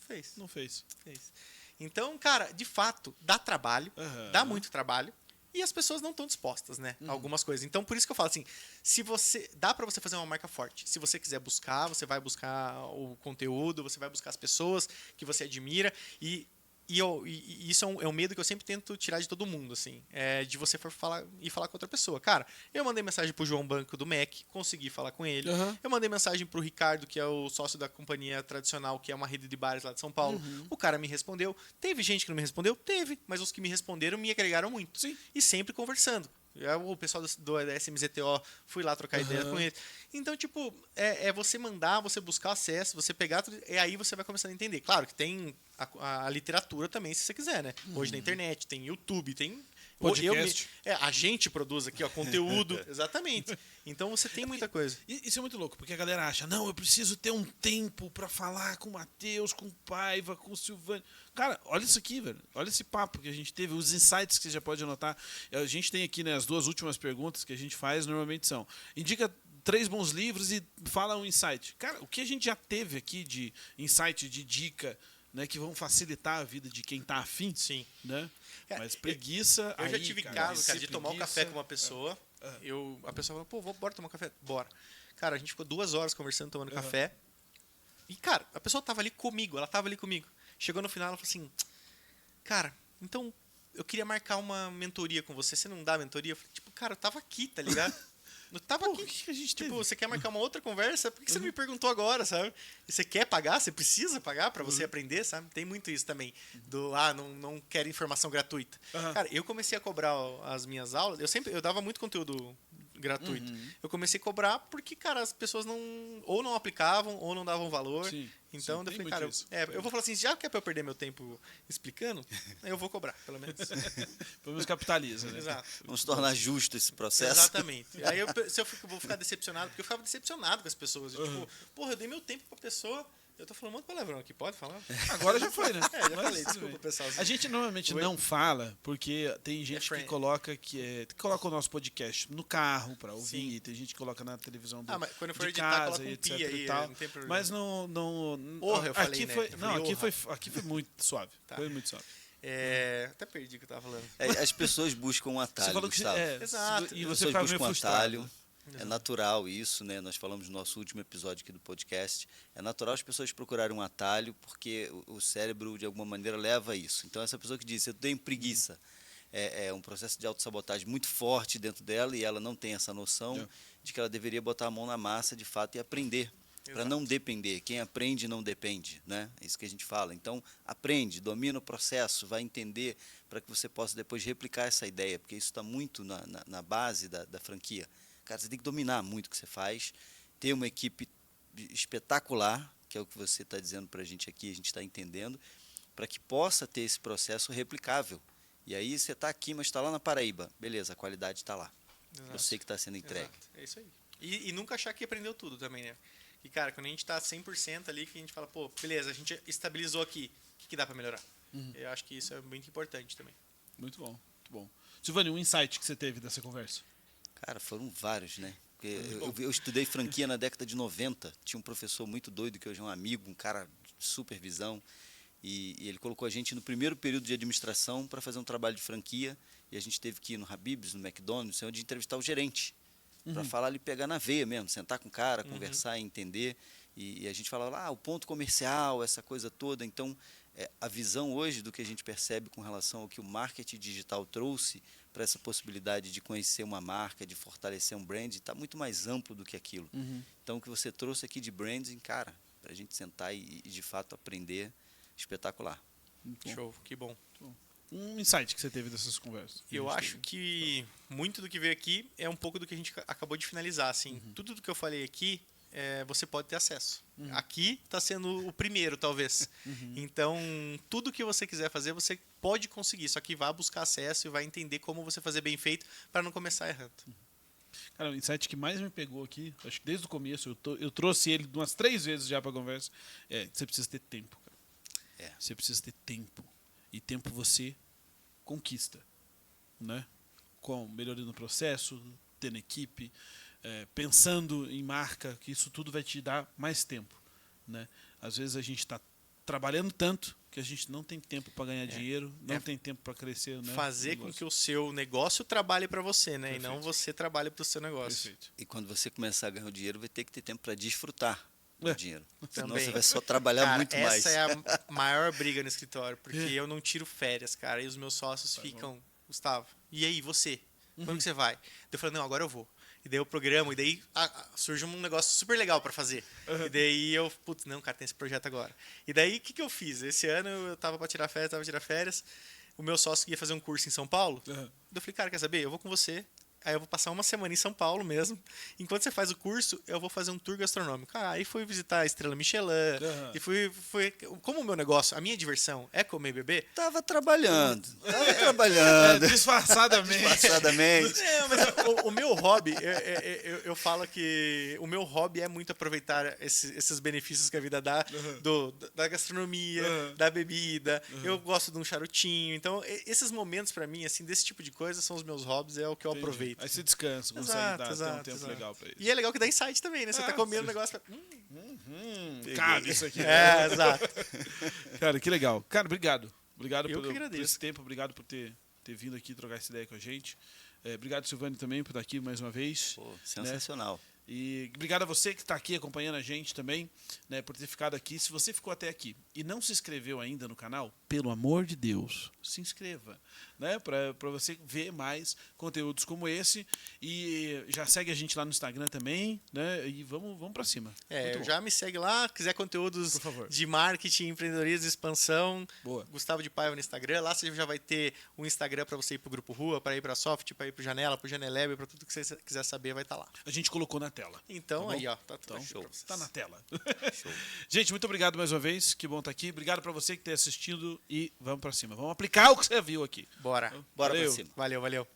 Fez. Não fez. Fez. Então, cara, de fato, dá trabalho. Dá muito trabalho. E as pessoas não estão dispostas, né? Algumas coisas. Então, por isso que eu falo assim, dá pra você fazer uma marca forte. Se você quiser buscar, você vai buscar o conteúdo, você vai buscar as pessoas que você admira. E isso é um medo que eu sempre tento tirar de todo mundo, assim. De você falar com outra pessoa. Cara, eu mandei mensagem pro João Banco do MEC, consegui falar com ele. Eu mandei mensagem pro Ricardo, que é o sócio da companhia tradicional, que é uma rede de bares lá de São Paulo. O cara me respondeu. Teve gente que não me respondeu? Teve. Mas os que me responderam me agregaram muito. Sim. E sempre conversando. O pessoal do SMZTO, fui lá trocar ideia com ele. Então, tipo, é você mandar, você buscar acesso, você pegar tudo, e aí você vai começando a entender. Claro que tem a literatura também, se você quiser, né? Hoje na internet, tem YouTube, tem... Podcast. A gente produz aqui, ó, conteúdo. Exatamente. Então você tem muita coisa. Isso é muito louco, porque a galera acha, não, eu preciso ter um tempo pra falar com o Matheus, com o Paiva, com o Silvânio. Cara, olha isso aqui, velho. Olha esse papo que a gente teve, os insights que você já pode anotar. A gente tem aqui, né, as duas últimas perguntas que a gente faz normalmente são: indica 3 bons livros e fala um insight. Cara, o que a gente já teve aqui de insight, de dica, né, que vão facilitar a vida de quem tá afim. Sim. Né? Mas preguiça... Eu já tive caso, cara, de tomar um café com uma pessoa. A pessoa falou, pô, bora tomar um café? Bora. Cara, a gente ficou 2 horas conversando, tomando café. E, cara, a pessoa tava ali comigo, Chegou no final, ela falou assim, cara, então eu queria marcar uma mentoria com você. Você não dá mentoria? Eu falei, tipo, cara, eu tava aqui, tá ligado? Eu tava aqui. Que a gente tipo, teve? você quer marcar uma outra conversa? Por que você não me perguntou agora, sabe? Você quer pagar? Você precisa pagar pra você aprender, sabe? Tem muito isso também. Não quero informação gratuita. Cara, eu comecei a cobrar as minhas aulas. Eu dava muito conteúdo gratuito. Eu comecei a cobrar porque, cara, as pessoas ou não aplicavam ou não davam valor. Sim, então, eu falei, cara, eu vou falar assim, já que é pra eu perder meu tempo explicando, eu vou cobrar, pelo menos. Pelo menos capitaliza, né? Exato. Vamos tornar justo esse processo. Exatamente. Aí vou ficar decepcionado, porque eu ficava decepcionado com as pessoas. Tipo, porra, eu dei meu tempo pra pessoa. Eu tô falando muito palavrão aqui, pode falar? Agora já foi, né? Já falei, desculpa, pessoal. A gente normalmente não fala, porque tem gente que coloca coloca o nosso podcast no carro pra ouvir, Sim. tem gente que coloca na televisão mas quando eu for de editar, casa, coloca um etc pi aí, e tal. não tem problema. Mas não Porra, eu falei, aqui né? foi, Eu não, falei, aqui foi muito suave. Tá. Foi muito suave. Até perdi o que eu tava falando. As pessoas buscam um atalho, Você falou que Gustavo. Exato. E As você pessoas ficava buscam meio um frustrado. atalho. É natural isso, né? Nós falamos no nosso último episódio aqui do podcast. É natural as pessoas procurarem um atalho, porque o cérebro, de alguma maneira, leva a isso. Então, essa pessoa que diz, eu tenho preguiça, é um processo de autossabotagem muito forte dentro dela, e ela não tem essa noção de que ela deveria botar a mão na massa, de fato, e aprender, para não depender. Quem aprende não depende, né? É isso que a gente fala. Então, aprende, domina o processo, vai entender, para que você possa depois replicar essa ideia, porque isso está muito na base da franquia. Cara, você tem que dominar muito o que você faz, ter uma equipe espetacular, que é o que você está dizendo para a gente aqui, a gente está entendendo, para que possa ter esse processo replicável. E aí você está aqui, mas está lá na Paraíba. Beleza, a qualidade está lá. Exato. Eu sei que está sendo entregue. Exato. É isso aí. E nunca achar que aprendeu tudo também, né? E, cara, quando a gente está 100% ali, que a gente fala, pô, beleza, a gente estabilizou aqui, o que dá para melhorar? Eu acho que isso é muito importante também. Muito bom, muito bom. Silvânio, um insight que você teve dessa conversa? Cara, foram vários, né? Porque eu estudei franquia na década de 90. Tinha um professor muito doido, que hoje é um amigo, um cara de supervisão. E ele colocou a gente no primeiro período de administração para fazer um trabalho de franquia. E a gente teve que ir no Habib's, no McDonald's, onde entrevistar o gerente. Para falar ali, pegar na veia mesmo, sentar com o cara, conversar e entender. E a gente falava lá, o ponto comercial, essa coisa toda. Então, a visão hoje do que a gente percebe com relação ao que o marketing digital trouxe para essa possibilidade de conhecer uma marca, de fortalecer um brand, está muito mais amplo do que aquilo. Então, o que você trouxe aqui de branding, cara, para a gente sentar e de fato aprender, espetacular. Show, que bom. Um insight que você teve dessas conversas? Eu acho que muito do que veio aqui é um pouco do que a gente acabou de finalizar. Assim, tudo do que eu falei aqui, você pode ter acesso. Aqui está sendo o primeiro, talvez. Então, tudo que você quiser fazer, você pode conseguir. Só que vá buscar acesso e vai entender como você fazer bem feito para não começar errando. Cara, o insight que mais me pegou aqui, acho que desde o começo, eu trouxe ele umas 3 vezes já para a conversa, você precisa ter tempo, cara. Você precisa ter tempo. E tempo você conquista, né? Com melhorando o processo, tendo equipe, pensando em marca, que isso tudo vai te dar mais tempo, né? Às vezes a gente está trabalhando tanto que a gente não tem tempo para ganhar dinheiro, não tem tempo para crescer, né? Fazer com que o seu negócio trabalhe para você, né? Perfeito. E não você trabalhe para o seu negócio. Perfeito. E quando você começar a ganhar o dinheiro, vai ter que ter tempo para desfrutar do dinheiro. Senão Também. você vai só trabalhar muito mais. Essa é a maior briga no escritório, porque eu não tiro férias, cara. E os meus sócios ficam, Gustavo, e aí, você? Quando que você vai? Eu falo, não, agora eu vou. E daí eu programo, e daí surge um negócio super legal para fazer. E daí eu, putz, não, cara, tem esse projeto agora. E daí, o que eu fiz? Esse ano eu tava para tirar férias, o meu sócio ia fazer um curso em São Paulo. Eu falei, cara, quer saber? Eu vou com você. Aí eu vou passar uma semana em São Paulo mesmo. Enquanto você faz o curso, eu vou fazer um tour gastronômico. Aí fui visitar a Estrela Michelin. E fui... Como o meu negócio, a minha diversão é comer e beber. Tava trabalhando. Disfarçadamente. Mas o meu hobby, eu falo que o meu hobby é muito aproveitar esses benefícios que a vida dá, da gastronomia, da bebida. Eu gosto de um charutinho. Então, esses momentos para mim, assim, desse tipo de coisa, são os meus hobbies, é o que eu aproveito. Aí você descansa, consegue ter um tempo legal pra isso. E é legal que dá insight também, né? Você tá comendo um negócio... Cabe isso aqui. Exato. Cara, que legal. Cara, obrigado. Obrigado Eu que por agradeço. esse tempo, obrigado por ter vindo aqui trocar essa ideia com a gente. Obrigado, Silvânia, também, por estar aqui mais uma vez. Pô, sensacional. E obrigado a você que está aqui acompanhando a gente também, né, por ter ficado aqui. Se você ficou até aqui e não se inscreveu ainda no canal, pelo amor de Deus, se inscreva, né, para você ver mais conteúdos como esse. E já segue a gente lá no Instagram também, né, e vamos para cima. Já me segue lá, quiser conteúdos Por favor. de marketing, empreendedorismo, expansão. Boa. Gustavo de Paiva no Instagram. Lá você já vai ter um Instagram para você ir pro Grupo Rua, para ir para Soft, para ir pro Janela, pro Janeleb, para tudo que você quiser saber vai estar lá. A gente colocou na tela. Então, Tá aí, ó, tá Então, show. tá na tela. Show. Gente, muito obrigado mais uma vez. Que bom estar aqui. Obrigado para você que tem assistido e vamos para cima. Vamos aplicar o que você viu aqui. Bora. Bora Valeu. pra cima. Valeu.